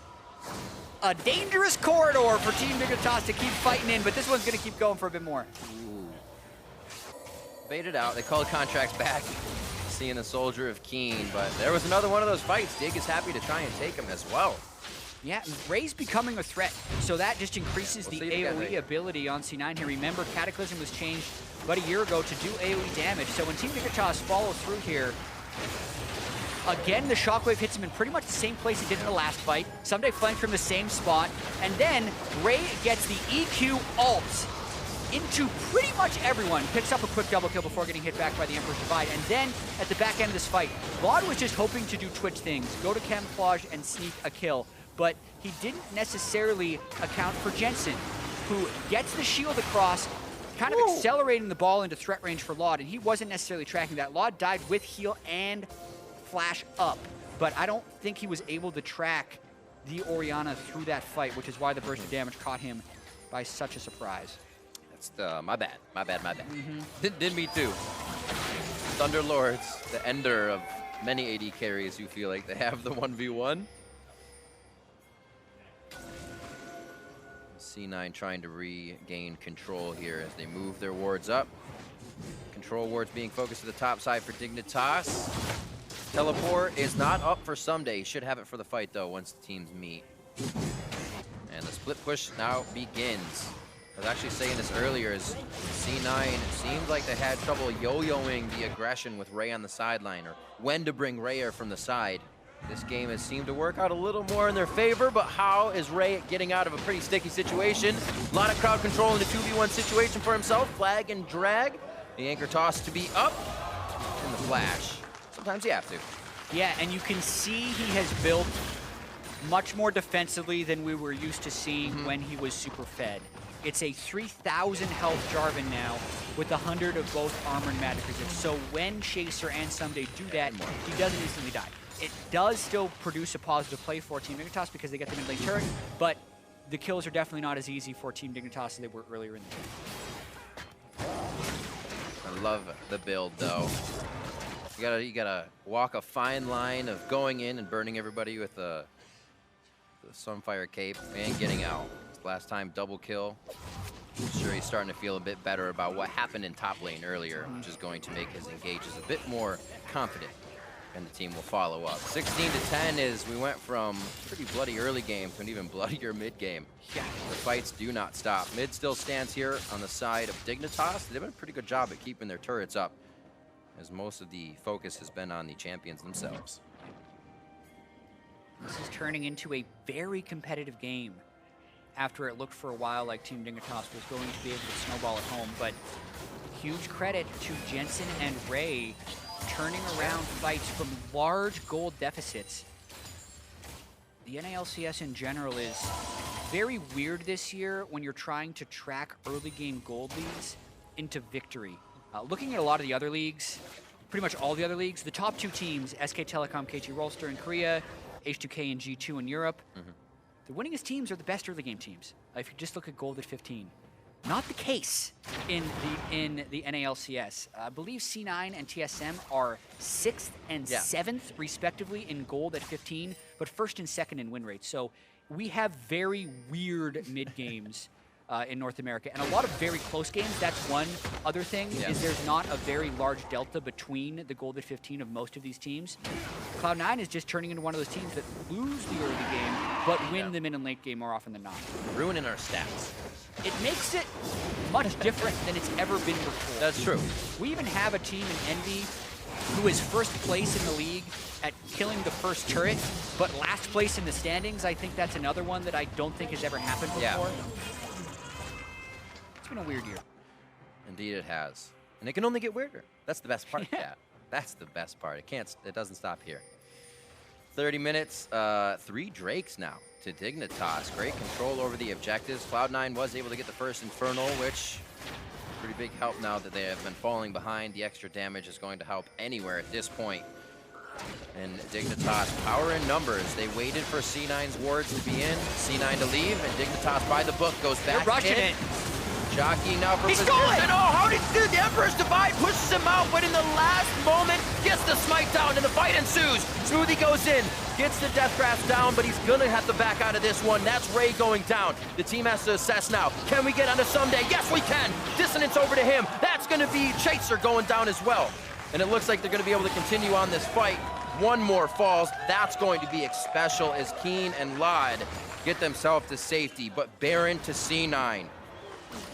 a dangerous corridor for Team Dignitas to keep fighting in, but this one's going to keep going for a bit more. Ooh. Baited out. They called Contractz back. Seeing the Soldier of Keane, but there was another one of those fights. Dig is happy to try and take him as well. Yeah, Ray's becoming a threat, so that just increases the AoE ability on C9 here. Remember, Cataclysm was changed about a year ago to do AoE damage, so when Team Dignitas follow through here, again, the Shockwave hits him in pretty much the same place he did in the last fight. Ssumday flanked from the same spot, and then Ray gets the EQ ult into pretty much everyone. Picks up a quick double kill before getting hit back by the Emperor's Divide. And then, at the back end of this fight, Laud was just hoping to do Twitch things, go to camouflage and sneak a kill. But he didn't necessarily account for Jensen, who gets the shield across, kind of accelerating the ball into threat range for Laud, and he wasn't necessarily tracking that. Laud died with heal and flash up, but I don't think he was able to track the Orianna through that fight, which is why the burst of damage caught him by such a surprise. My bad. Did me too. Thunderlords, the ender of many AD carries who feel like they have the 1v1. C9 trying to regain control here as they move their wards up. Control wards being focused to the top side for Dignitas. Teleport is not up for Ssumday. He should have it for the fight though once the teams meet. And the split push now begins. I was actually saying this earlier, as C9 seemed like they had trouble yo-yoing the aggression with Ray on the sideline, or when to bring Rayer from the side. This game has seemed to work out a little more in their favor, but how is Ray getting out of a pretty sticky situation? A lot of crowd control in a 2v1 situation for himself. Flag and drag. The anchor toss to be up. And the flash. Sometimes you have to. Yeah, and you can see he has built much more defensively than we were used to seeing when he was super fed. It's a 3,000 health Jarvan now with 100 of both armor and magic resist. So when Chaser and Ssumday do that, he doesn't instantly die. It does still produce a positive play for Team Dignitas because they get the mid lane turret, but the kills are definitely not as easy for Team Dignitas as they were earlier in the game. I love the build though. You gotta walk a fine line of going in and burning everybody with the Sunfire cape and getting out. Last time double kill. I'm sure he's starting to feel a bit better about what happened in top lane earlier, which is going to make his engages a bit more confident. And the team will follow up. 16-10 is, we went from pretty bloody early game to an even bloodier mid game. Yeah, the fights do not stop. Mid still stands here on the side of Dignitas. They've done a pretty good job at keeping their turrets up, as most of the focus has been on the champions themselves. This is turning into a very competitive game after it looked for a while like Team Dignitas was going to be able to snowball at home, but huge credit to Jensen and Ray turning around fights from large gold deficits. The NALCS in general is very weird this year when you're trying to track early game gold leads into victory. Looking at a lot of the other leagues, pretty much all the other leagues, the top two teams, SK Telecom, KT Rolster in Korea, H2K and G2 in Europe, the winningest teams are the best early game teams. If you just look at gold at 15. Not the case in the NALCS. I believe C9 and TSM are 6th and 7th, respectively, in gold at 15, but 1st and 2nd in win rates. So we have very weird mid games in North America, and a lot of very close games. That's one other thing, is there's not a very large delta between the gold at 15 of most of these teams. Cloud9 is just turning into one of those teams that lose the early game, but win the mid and late game more often than not. Ruining our stats. It makes it much different than it's ever been before. That's true. We even have a team in Envy who is first place in the league at killing the first turret, but last place in the standings. I think that's another one that I don't think has ever happened before. It's been a weird year. Indeed it has. And it can only get weirder. That's the best part, That's the best part. It doesn't stop here. 30 minutes, 3 Drakes now to Dignitas. Great control over the objectives. Cloud9 was able to get the first Infernal, which pretty big help now that they have been falling behind. The extra damage is going to help anywhere at this point. And Dignitas, power in numbers. They waited for C9's wards to be in, C9 to leave, and Dignitas by the book goes back in. Jockeying now for position. Oh, how did the Emperor's Divide pushes him out, but in the last moment gets the smite down and the fight ensues. Smoothie goes in, gets the Death Grasp down, but he's gonna have to back out of this one. That's Ray going down. The team has to assess now. Can we get onto Ssumday? Yes, we can. Dissonance over to him. That's gonna be Chaser going down as well. And it looks like they're gonna be able to continue on this fight. One more falls. That's going to be Xpecial as Keane and Lod get themselves to safety, but Baron to C9.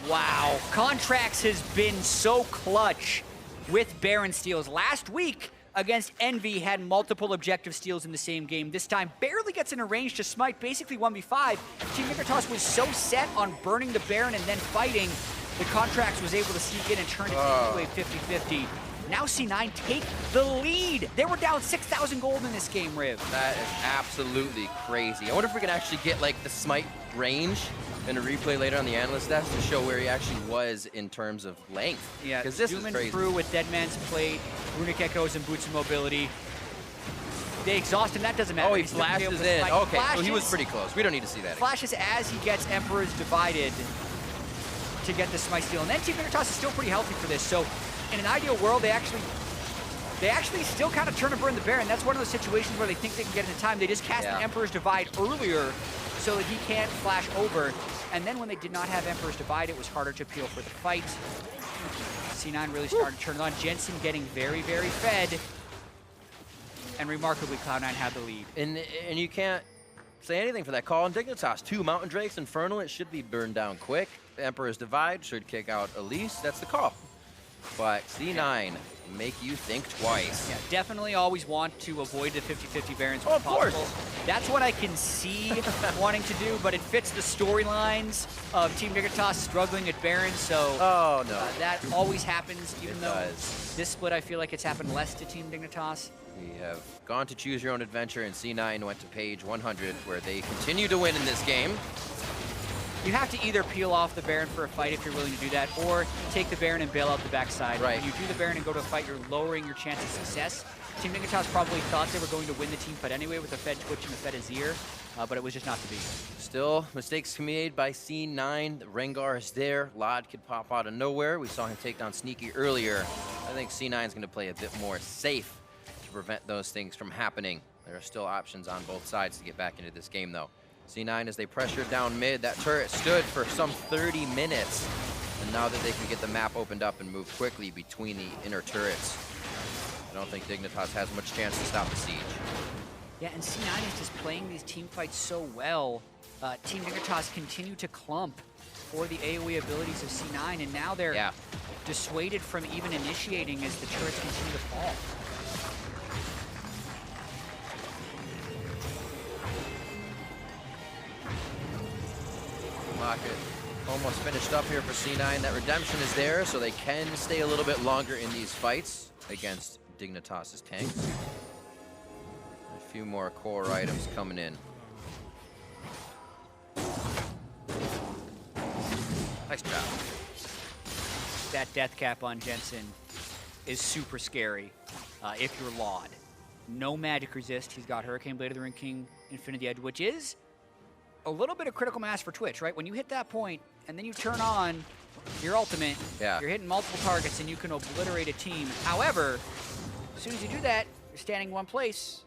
Wow, Contractz has been so clutch with Baron steals. Last week against Envy had multiple objective steals in the same game. This time barely gets in a range to smite, basically 1v5. Team Dignitas was so set on burning the Baron and then fighting, the Contractz was able to sneak in and turn it into a 50-50. Now C9 take the lead. They were down 6,000 gold in this game, Riv. That is absolutely crazy. I wonder if we can actually get like the smite range in a replay later on the analyst stats to show where he actually was in terms of length. Yeah, because this is crazy. Through with Dead Man's Plate, Runic Echoes, and Boots of Mobility. They exhaust him, that doesn't matter. Oh, he flashes in. Okay, flashes, so he was pretty close. We don't need to see that. Flashes as he gets Emperor's Divided. to get the smite steal. And then Team Dignitas is still pretty healthy for this. So in an ideal world, they actually still kind of turn and burn the Baron. That's one of those situations where they think they can get into time. They just cast the Emperor's Divide earlier so that he can't flash over. And then when they did not have Emperor's Divide, it was harder to peel for the fight. C9 really started to turn it on. Jensen getting very, very fed. And remarkably, Cloud9 had the lead. And you can't say anything for that call on Dignitas. 2 Mountain Drakes, Infernal, it should be burned down quick. Emperor's Divide should kick out Elise. That's the call. But C9 make you think twice. Yeah, definitely always want to avoid the 50-50 Barons when possible. Course. That's what I can see wanting to do, but it fits the storylines of Team Dignitas struggling at Baron, so that always happens, even though this split I feel like it's happened less to Team Dignitas. We have gone to choose your own adventure, and C9 went to page 100, where they continue to win in this game. You have to either peel off the Baron for a fight if you're willing to do that, or take the Baron and bail out the backside. Right. When you do the Baron and go to a fight, you're lowering your chance of success. Team Dignitas probably thought they were going to win the team fight anyway with the fed Twitch and the fed Azir, but it was just not to be. Still, mistakes made by C9. The Rengar is there. Lod could pop out of nowhere. We saw him take down Sneaky earlier. I think C9 is going to play a bit more safe to prevent those things from happening. There are still options on both sides to get back into this game, though. C9, as they pressured down mid, that turret stood for some 30 minutes. And now that they can get the map opened up and move quickly between the inner turrets, I don't think Dignitas has much chance to stop the siege. Yeah, and C9 is just playing these team fights so well. Team Dignitas continue to clump for the AoE abilities of C9, and now they're dissuaded from even initiating as the turrets continue to fall. Rocket almost finished up here for C9. That redemption is there, so they can stay a little bit longer in these fights against Dignitas' tanks. A few more core items coming in. Nice job. That death cap on Jensen is super scary if you're Laud. No magic resist. He's got Hurricane Blade of the Ring King, Infinity Edge, which is a little bit of critical mass for Twitch, right? When you hit that point and then you turn on your ultimate, you're hitting multiple targets and you can obliterate a team. However, as soon as you do that, you're standing in one place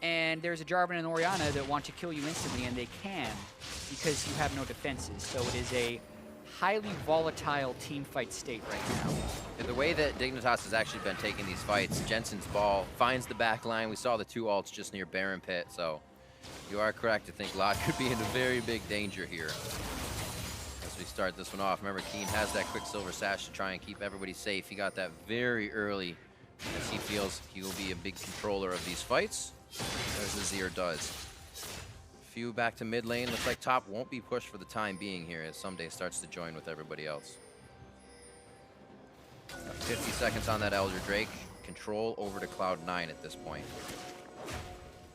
and there's a Jarvan and Orianna that want to kill you instantly, and they can because you have no defenses. So it is a highly volatile team fight state right now. And the way that Dignitas has actually been taking these fights, Jensen's ball finds the back line. We saw the 2 ults just near Baron Pit, so you are correct to think Lot could be in a very big danger here as we start this one off. Remember, Keane has that Quicksilver Sash to try and keep everybody safe. He got that very early as he feels he will be a big controller of these fights, as Azir does. Few back to mid lane. Looks like top won't be pushed for the time being here as Ssumday starts to join with everybody else. 50 seconds on that Elder Drake. Control over to Cloud9 at this point.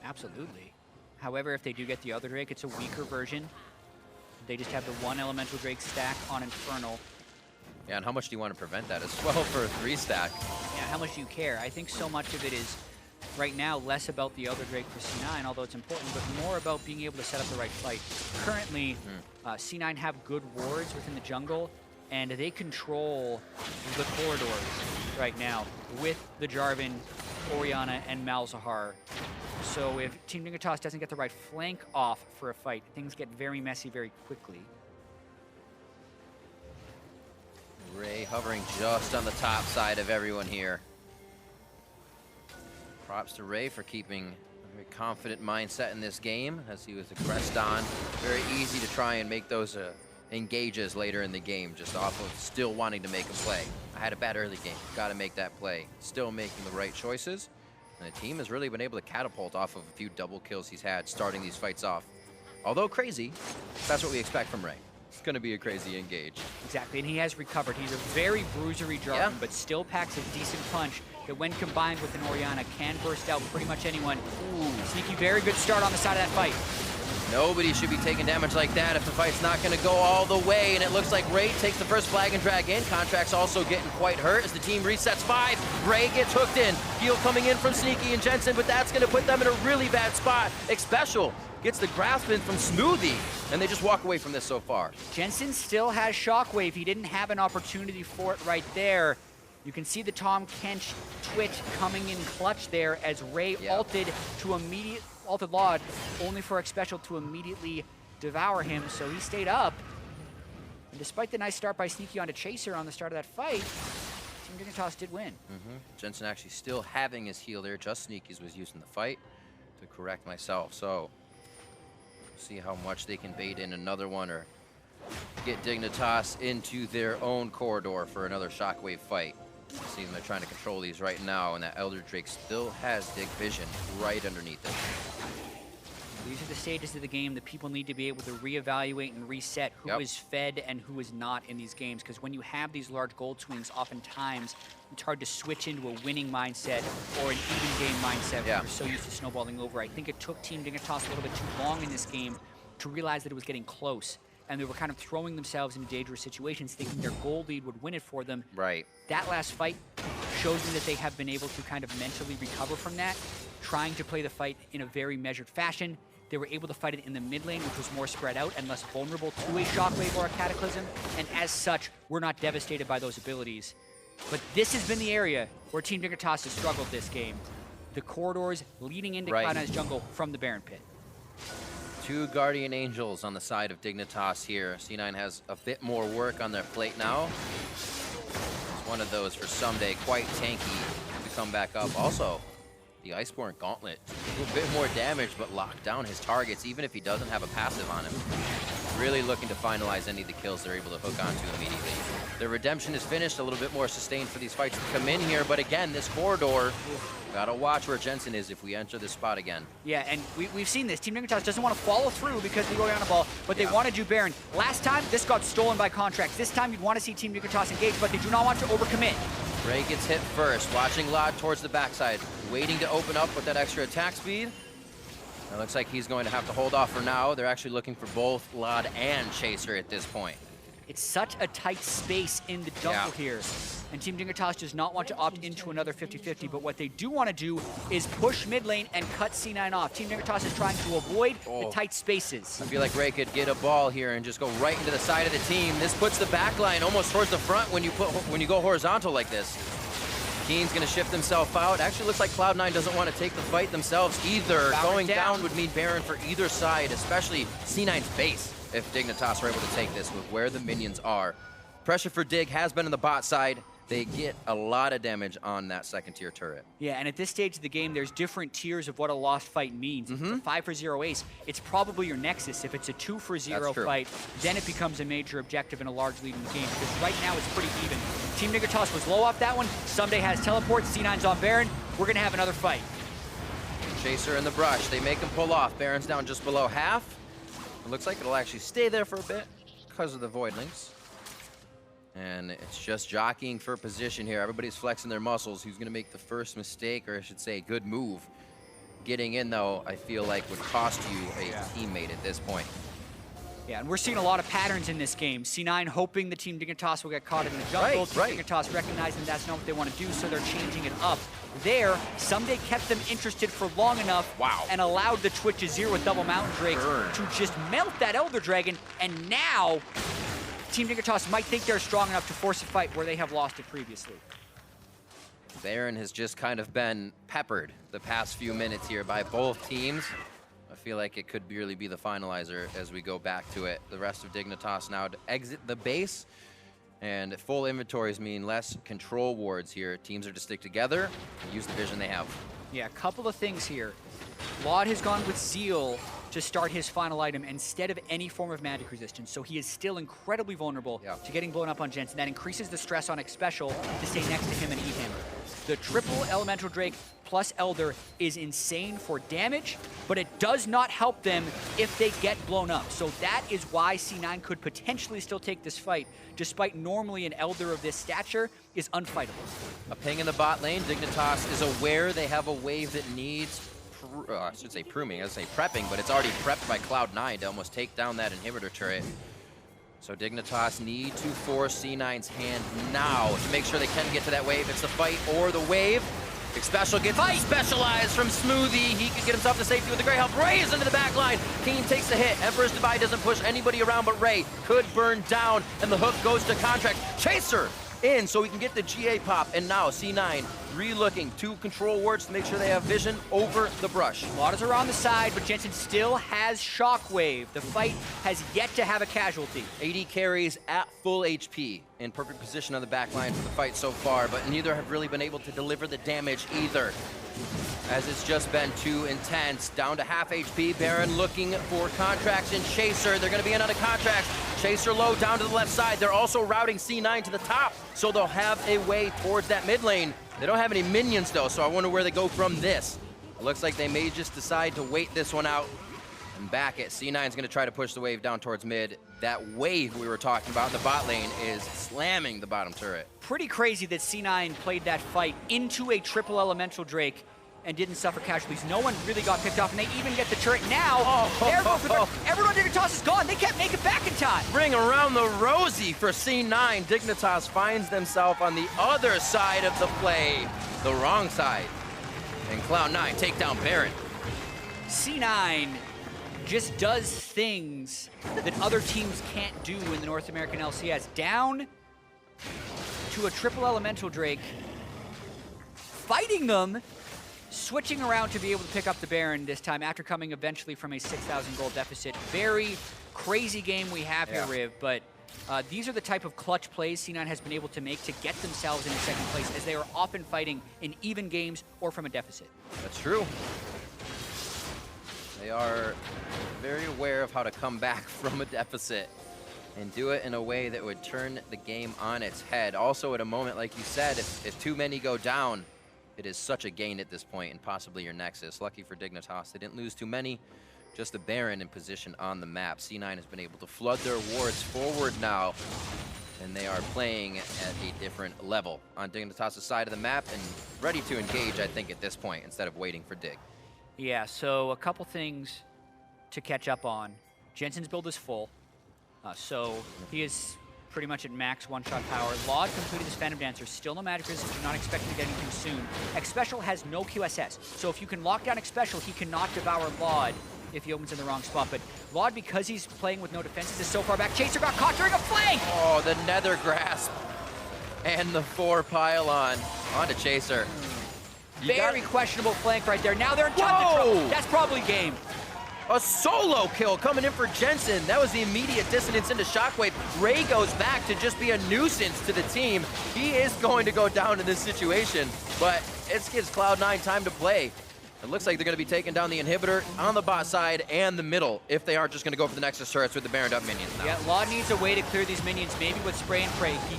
Absolutely. However, if they do get the other Drake, it's a weaker version. They just have the 1 Elemental Drake stack on Infernal. Yeah, and how much do you want to prevent that as well for a 3-stack? Yeah, how much do you care? I think so much of it is, right now, less about the Elder Drake for C9, although it's important, but more about being able to set up the right fight. Currently, C9 have good wards within the jungle, and they control the corridors right now with the Jarvan, Orianna, and Malzahar. So if Team Dignitas doesn't get the right flank off for a fight, things get very messy very quickly. Ray hovering just on the top side of everyone here. Props to Ray for keeping a very confident mindset in this game as he was aggressed on. Very easy to try and make those engages later in the game, just off of still wanting to make a play. I had a bad early game, got to make that play. Still making the right choices. And the team has really been able to catapult off of a few double kills he's had starting these fights off. Although crazy, that's what we expect from Ray. It's going to be a crazy engage. Exactly, and he has recovered. He's a very bruisery Jarvan, but still packs a decent punch that when combined with an Orianna can burst out pretty much anyone. Ooh, Sneaky, very good start on the side of that fight. Nobody should be taking damage like that if the fight's not going to go all the way, and it looks like Ray takes the first flag and drag in. Contractz also getting quite hurt as the team resets 5. Ray gets hooked in. Heal coming in from Sneaky and Jensen, but that's going to put them in a really bad spot. Xpecial Gets the grasp in from Smoothie, and they just walk away from this so far. Jensen still has Shockwave. He didn't have an opportunity for it right there. You can see the Tahm Kench Twitch coming in clutch there as Ray ulted Laud, only for Xpecial to immediately devour him, so he stayed up. And despite the nice start by Sneaky onto Chaser on the start of that fight, Team Dignitas did win. Jensen actually still having his heal there, just Sneaky's was used in the fight to correct myself. So, see how much they can bait in another one or get Dignitas into their own corridor for another Shockwave fight. See them, they're trying to control these right now, and that Elder Drake still has Dig Vision right underneath it. These are the stages of the game that people need to be able to reevaluate and reset who is fed and who is not in these games. Because when you have these large gold swings, oftentimes it's hard to switch into a winning mindset or an even game mindset when you're so used to snowballing over. I think it took Team Dignitas a little bit too long in this game to realize that it was getting close. And they were kind of throwing themselves into dangerous situations, thinking their gold lead would win it for them. Right. That last fight shows me that they have been able to kind of mentally recover from that, trying to play the fight in a very measured fashion. They were able to fight it in the mid lane, which was more spread out and less vulnerable to a Shockwave or a Cataclysm, and as such, we're not devastated by those abilities. But this has been the area where Team Dignitas has struggled this game. The corridors leading into Cloud9's jungle from the Baron Pit. 2 Guardian Angels on the side of Dignitas here. C9 has a bit more work on their plate now. It's one of those for Ssumday, quite tanky to come back up. Also, the Iceborne Gauntlet, a bit more damage, but lock down his targets, even if he doesn't have a passive on him. Really looking to finalize any of the kills they're able to hook onto immediately. Their redemption is finished, a little bit more sustained for these fights to come in here, but again, this corridor, gotta watch where Jensen is if we enter this spot again. Yeah, and we've seen this. Team Dignitas doesn't want to follow through because of the Orianna ball, but they want to do Baron. Last time, this got stolen by Contractz. This time, you'd want to see Team Dignitas engage, but they do not want to overcommit. Ray gets hit first, watching Laud towards the backside, waiting to open up with that extra attack speed. It looks like he's going to have to hold off for now. They're actually looking for both Laud and Chaser at this point. It's such a tight space in the jungle here. And Team Dignitas does not want to opt into another 50-50, but what they do want to do is push mid lane and cut C9 off. Team Dignitas is trying to avoid the tight spaces. I feel like Ray could get a ball here and just go right into the side of the team. This puts the back line almost towards the front when you go horizontal like this. Keane's gonna shift himself out. Actually looks like Cloud9 doesn't want to take the fight themselves either. Going down would mean Baron for either side, especially C9's base, if Dignitas are able to take this with where the minions are. Pressure for Dig has been on the bot side. They get a lot of damage on that second tier turret. Yeah, and at this stage of the game, there's different tiers of what a lost fight means. If it's a 5-for-0 ace, it's probably your Nexus. If it's a 2-for-0 fight, then it becomes a major objective and a large lead in the game, because right now it's pretty even. Team Dignitas was low off that one. Ssumday has teleport. C9's on Baron. We're gonna have another fight. Chaser in the brush. They make him pull off. Baron's down just below half. It looks like it'll actually stay there for a bit because of the Voidlings. And it's just jockeying for position here. Everybody's flexing their muscles. Who's gonna make the first mistake, or I should say good move? Getting in though, I feel like would cost you a teammate at this point. Yeah, and we're seeing a lot of patterns in this game. C9 hoping the Team Dignitas will get caught in the jungle. Team Dignitas recognizing that's not what they want to do, so they're changing it up. There, Ssumday kept them interested for long enough and allowed the Twitch Azir with double Mountain Drakes to just melt that Elder Dragon, and now Team Dignitas might think they're strong enough to force a fight where they have lost it previously. Baron has just kind of been peppered the past few minutes here by both teams. I feel like it could really be the finalizer as we go back to it. The rest of Dignitas now to exit the base, and full inventories mean less control wards here. Teams are to stick together and use the vision they have. Yeah, a couple of things here. Laud has gone with Zeal to start his final item instead of any form of magic resistance, so he is still incredibly vulnerable to getting blown up on Jensen. That increases the stress on Xpecial to stay next to him and eat him. The triple Elemental Drake plus Elder is insane for damage, but it does not help them if they get blown up. So that is why C9 could potentially still take this fight, despite normally an Elder of this stature is unfightable. A ping in the bot lane. Dignitas is aware they have a wave that needs, I should say pruning, I would say prepping, but it's already prepped by Cloud9 to almost take down that inhibitor turret. So Dignitas need to force C9's hand now to make sure they can get to that wave. It's the fight or the wave. Xpecial gets specialized from Smoothie. He could get himself to safety with the great help. Ray is into the back line. Keane takes the hit. Emperor's Divide doesn't push anybody around, but Ray could burn down, and the hook goes to Contractz. Chaser in so we can get the GA pop, and now C9 re-looking 2 control wards to make sure they have vision over the brush. Waters are on the side, but Jensen still has Shockwave. The fight has yet to have a casualty. AD carries at full HP, in perfect position on the back line for the fight so far, but neither have really been able to deliver the damage either, as it's just been too intense. Down to half HP, Baron looking for Contractz and Chaser. They're gonna be in on a Contractz. Chaser low down to the left side. They're also routing C9 to the top, so they'll have a way towards that mid lane. They don't have any minions though, so I wonder where they go from this. It looks like they may just decide to wait this one out and back it. C9's gonna try to push the wave down towards mid. That wave we were talking about in the bot lane is slamming the bottom turret. Pretty crazy that C9 played that fight into a triple elemental Drake and didn't suffer casualties. No one really got picked off, and they even get the turret now. Everyone on Dignitas is gone. They can't make it back in time. Ring around the rosy for C9. Dignitas finds themselves on the other side of the play, the wrong side. And Cloud9 take down Baron. C9 just does things that other teams can't do in the North American LCS. Down to a triple elemental Drake, fighting them, switching around to be able to pick up the Baron this time after coming eventually from a 6,000 gold deficit. Very crazy game we have here, Riv, but these are the type of clutch plays C9 has been able to make to get themselves into second place, as they are often fighting in even games or from a deficit. That's true. They are very aware of how to come back from a deficit and do it in a way that would turn the game on its head. Also, at a moment, like you said, if too many go down, it is such a gain at this point, and possibly your Nexus. Lucky for Dignitas, they didn't lose too many, just a Baron in position on the map. C9 has been able to flood their wards forward now, and they are playing at a different level on Dignitas' side of the map, and ready to engage, I think, at this point, instead of waiting for Dig. Yeah, so a couple things to catch up on. Jensen's build is full, so he is pretty much at max one-shot power. Laud completed his Phantom Dancer, still no magic resist, do not expect him to get anything soon. Xpecial has no QSS, so if you can lock down Xpecial, he cannot devour Laud if he opens in the wrong spot. But Laud, because he's playing with no defenses, is so far back. Chaser got caught during a flank! Oh, the Nether Grasp and the 4 pylon onto Chaser. Very questionable flank right there. Now they're in tons of trouble. That's probably game. A solo kill coming in for Jensen. That was the immediate dissonance into Shockwave. Ray goes back to just be a nuisance to the team. He is going to go down in this situation, but it gives Cloud9 time to play. It looks like they're going to be taking down the inhibitor on the bot side and the middle, if they aren't just going to go for the Nexus turrets with the Baroned up minions now. Yeah, Laud needs a way to clear these minions, maybe with spray and pray. He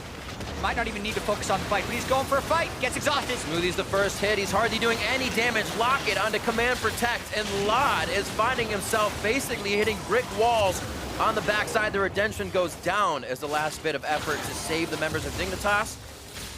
might not even need to focus on the fight, but he's going for a fight, gets exhausted. Smoothie's the first hit. He's hardly doing any damage. Locket onto Command Protect, and Laud is finding himself basically hitting brick walls on the backside. The Redemption goes down as the last bit of effort to save the members of Dignitas.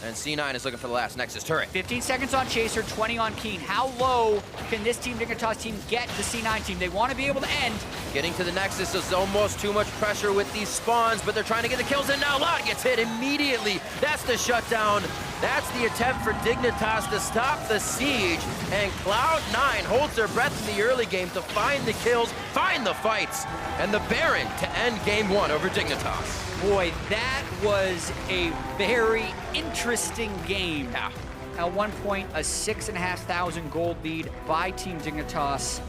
And C9 is looking for the last Nexus turret. 15 seconds on Chaser, 20 on Keane. How low can this team, Dignitas team, get the C9 team? They want to be able to end. Getting to the Nexus is almost too much pressure with these spawns, but they're trying to get the kills in now. Laud gets hit immediately. That's the shutdown. That's the attempt for Dignitas to stop the siege. And Cloud9 holds their breath in the early game to find the kills, find the fights, and the Baron to end game 1 over Dignitas. Boy, that was a very interesting game. Yeah. At one point, a 6,500 gold lead by Team Dignitas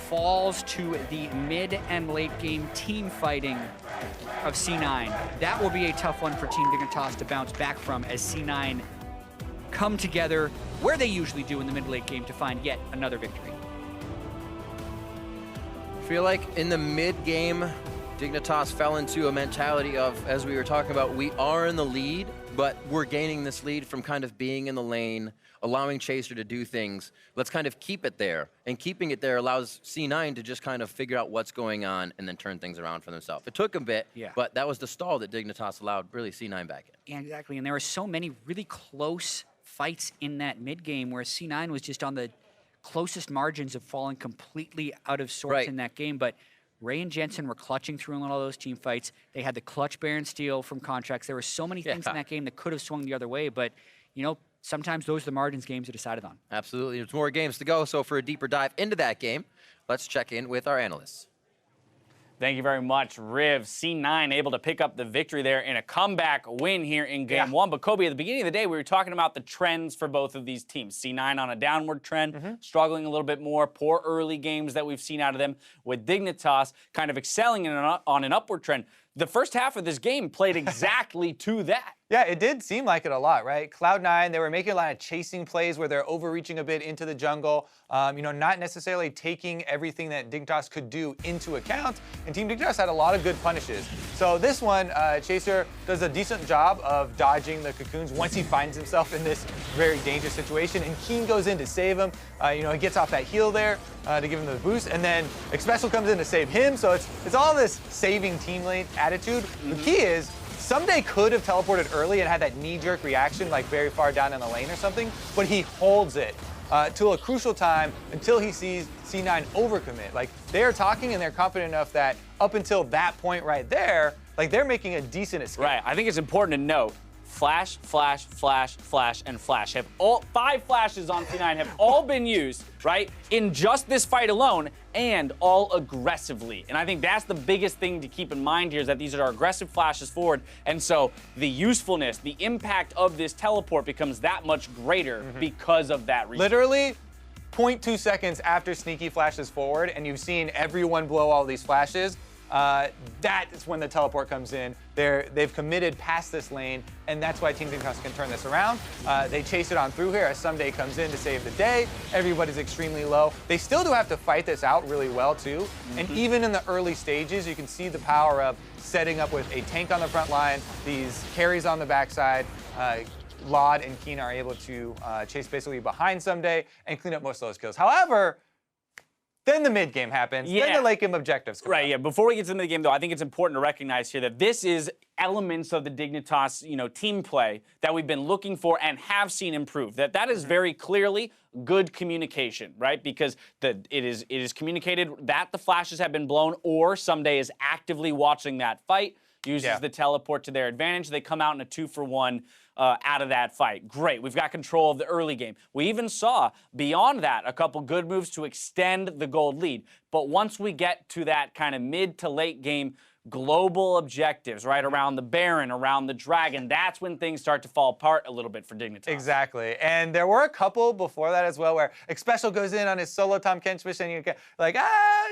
falls to the mid and late game team fighting of C9. That will be a tough one for Team Dignitas to bounce back from, as C9 come together where they usually do in the mid-late game to find yet another victory. I feel like in the mid game, Dignitas fell into a mentality of, as we were talking about, we are in the lead, but we're gaining this lead from kind of being in the lane, allowing Chaser to do things. Let's kind of keep it there. And keeping it there allows C9 to just kind of figure out what's going on and then turn things around for themselves. It took a bit, but that was the stall that Dignitas allowed really C9 back in. Yeah, exactly. And there were so many really close fights in that mid game where C9 was just on the closest margins of falling completely out of sorts in that game. But Ray and Jensen were clutching through in all those team fights. They had the clutch Baron steal from Contractz. There were so many things in that game that could have swung the other way, but, you know, sometimes those are the margins games are decided on. Absolutely. There's more games to go, so for a deeper dive into that game, let's check in with our analysts. Thank you very much, Riv. C9 able to pick up the victory there in a comeback win here in Game 1. But Kobe, at the beginning of the day, we were talking about the trends for both of these teams. C9 on a downward trend, struggling a little bit more, poor early games that we've seen out of them, with Dignitas kind of excelling on an upward trend. The first half of this game played exactly to that. Yeah, it did seem like it a lot, right? Cloud9, they were making a lot of chasing plays where they're overreaching a bit into the jungle, you know, not necessarily taking everything that Dignitas could do into account, and Team Dignitas had a lot of good punishes. So this one, Chaser does a decent job of dodging the cocoons once he finds himself in this very dangerous situation, and Keane goes in to save him. You know, he gets off that heal there to give him the boost, and then Xpecial comes in to save him, so it's all this saving teammate attitude. The key is, Ssumday could have teleported early and had that knee-jerk reaction like very far down in the lane or something, but he holds it till a crucial time until he sees C9 overcommit. Like, they're talking and they're confident enough that up until that point right there, like, they're making a decent escape. Right, I think it's important to note, flash, flash, flash, flash, and flash. Have all 5 flashes on C9 have all been used, right, in just this fight alone, and all aggressively. And I think that's the biggest thing to keep in mind here, is that these are aggressive flashes forward, and so the usefulness, the impact of this teleport becomes that much greater because of that reason. Literally 0.2 seconds after Sneaky flashes forward, and you've seen everyone blow all these flashes, that is when the teleport comes in. They've committed past this lane, and that's why Team Dignitas can turn this around. They chase it on through here as Ssumday comes in to save the day. Everybody's extremely low. They still do have to fight this out really well, too. And even in the early stages, you can see the power of setting up with a tank on the front line, these carries on the backside. Laud and Keane are able to chase basically behind Ssumday and clean up most of those kills. However, then the mid game happens. Then the late game objectives come out. Before we get into the game, though, I think it's important to recognize here that this is elements of the Dignitas, you know, team play that we've been looking for and have seen improve. That is very clearly good communication, right? Because it is communicated that the flashes have been blown, or Ssumday is actively watching that fight, uses the teleport to their advantage. They come out in a 2-for-1. Out of that fight. Great, we've got control of the early game. We even saw, beyond that, a couple good moves to extend the gold lead. But once we get to that kind of mid to late game global objectives, right, around the Baron, around the Dragon, that's when things start to fall apart a little bit for Dignitas. Exactly, and there were a couple before that as well where Xpecial goes in on his solo Tahm Kench mission, and you get like,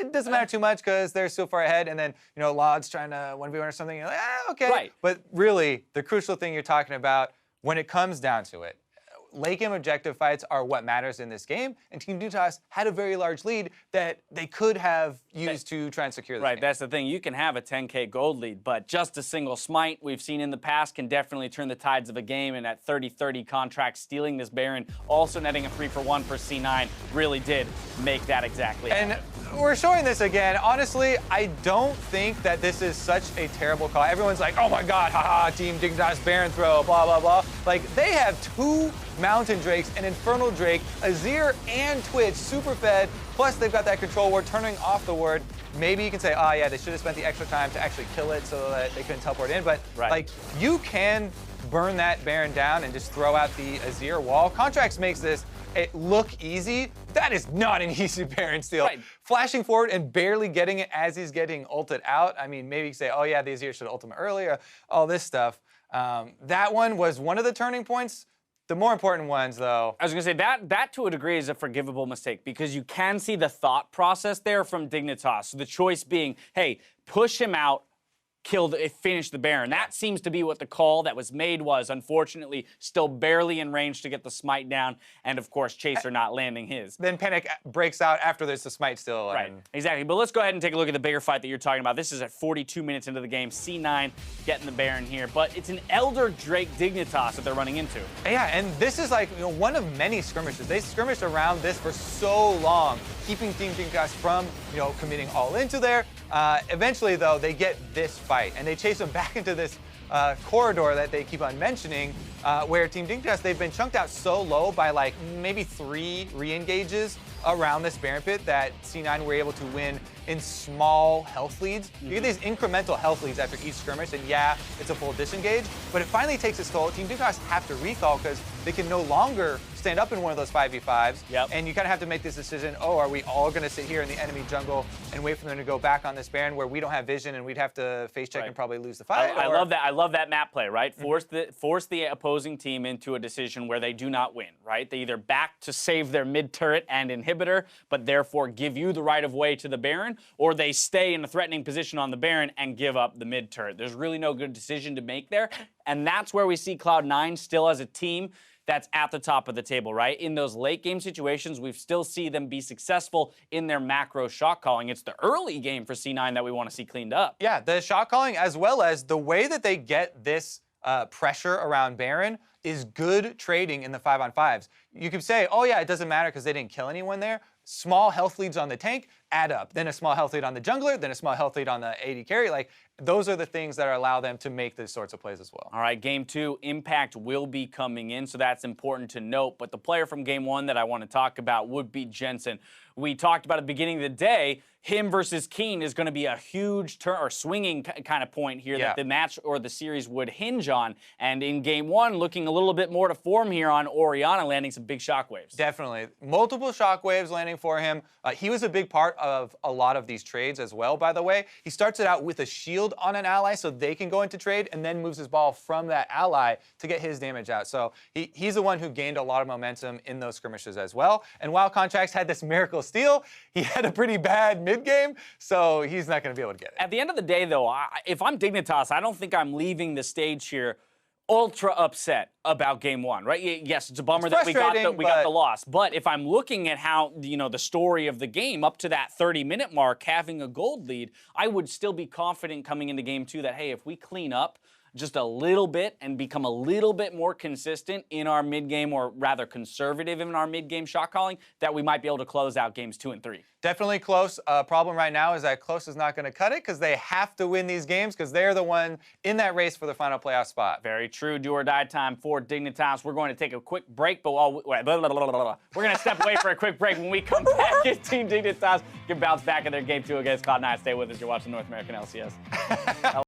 it doesn't matter too much because they're so far ahead, and then, you know, Laud's trying to 1v1 or something, you're like, okay. Right. But really, the crucial thing you're talking about, when it comes down to it, late game objective fights are what matters in this game, and Team Dignitas had a very large lead that they could have used to try and secure this game. That's the thing. You can have a 10K gold lead, but just a single smite we've seen in the past can definitely turn the tides of a game, and at 30-30 Contractz stealing this Baron, also netting a 3-for-1 for C9, really did make that exactly happen. We're showing this again. Honestly, I don't think that this is such a terrible call. Everyone's like, oh my god, haha, Team Dignitas Baron throw, blah, blah, blah. Like, they have 2 Mountain Drakes, an Infernal Drake, Azir, and Twitch super fed, plus they've got that control ward turning off the ward. Maybe you can say, oh yeah, they should have spent the extra time to actually kill it so that they couldn't teleport in, but like, you can burn that Baron down and just throw out the Azir wall. Contractz makes this look easy. That is not an easy Baron steal. Flashing forward and barely getting it as he's getting ulted out. I mean, maybe you say, oh yeah, the Azir should have ulted him earlier, all this stuff. That one was one of the turning points. The more important ones, though. I was going to say, that to a degree is a forgivable mistake, because you can see the thought process there from Dignitas. So the choice being, hey, push him out, finish the Baron. That seems to be what the call that was made was. Unfortunately, still barely in range to get the smite down, and of course, Chaser not landing his. Then Panic breaks out after there's the smite still. Right, exactly. But let's go ahead and take a look at the bigger fight that you're talking about. This is at 42 minutes into the game. C9 getting the Baron here, but it's an Elder Drake Dignitas that they're running into. Yeah, and this is like, you know, one of many skirmishes. They skirmished around this for so long, keeping Team Dignitas from, you know, committing all into there. Eventually, though, they get this fight, and they chase them back into this corridor that they keep on mentioning, where Team Dignitas, they've been chunked out so low by like maybe 3 re-engages around this Baron pit that C9 were able to win in small health leads. You get these incremental health leads after each skirmish, and yeah, it's a full disengage, but it finally takes its toll. Team Dignitas have to recall because they can no longer stand up in one of those 5v5s, and you kind of have to make this decision, oh, are we all going to sit here in the enemy jungle and wait for them to go back on this Baron where we don't have vision and we'd have to face check and probably lose the fight? I love that. I love that map play, right? Force the opposing team into a decision where they do not win, right? They either back to save their mid turret and inhibitor, but therefore give you the right of way to the Baron, or they stay in a threatening position on the Baron and give up the mid turret. There's really no good decision to make there, and that's where we see Cloud9 still as a team that's at the top of the table, right? In those late game situations, we still see them be successful in their macro shot calling. It's the early game for C9 that we want to see cleaned up. Yeah, the shot calling as well as the way that they get this pressure around Baron is good trading in the 5-on-5s. You could say, oh yeah, it doesn't matter because they didn't kill anyone there. Small health leads on the tank add up. Then a small health lead on the jungler, then a small health lead on the AD carry. Like, those are the things that allow them to make these sorts of plays as well. All right, game 2, Impact will be coming in, so that's important to note. But the player from game 1 that I want to talk about would be Jensen. We talked about at the beginning of the day, him versus Keane is going to be a huge turn or swinging kind of point here that the match or the series would hinge on. And in game 1, looking a little bit more to form here on Orianna, landing some big shockwaves. Definitely. Multiple shockwaves landing for him. He was a big part of a lot of these trades as well, by the way. He starts it out with a shield on an ally so they can go into trade and then moves his ball from that ally to get his damage out. So he's the one who gained a lot of momentum in those skirmishes as well. And while Contractz had this miracle steal, he had a pretty bad mid-game, so he's not going to be able to get it. At the end of the day, though, if I'm Dignitas, I don't think I'm leaving the stage here ultra upset about game 1, right? Yes, it's a bummer that we got the loss, but if I'm looking at how, you know, the story of the game up to that 30-minute mark, having a gold lead, I would still be confident coming into game 2 that, hey, if we clean up just a little bit and become a little bit more consistent in our mid-game, or rather conservative in our mid-game shot calling, that we might be able to close out games 2 and 3. Definitely close. Problem right now is that close is not going to cut it because they have to win these games because they're the one in that race for the final playoff spot. Very true. Do or die time for Dignitas. We're going to take a quick break, but we're going to step away for a quick break. When we come back, Team Dignitas can bounce back in their game 2 against Cloud9. Stay with us. You're watching North American LCS.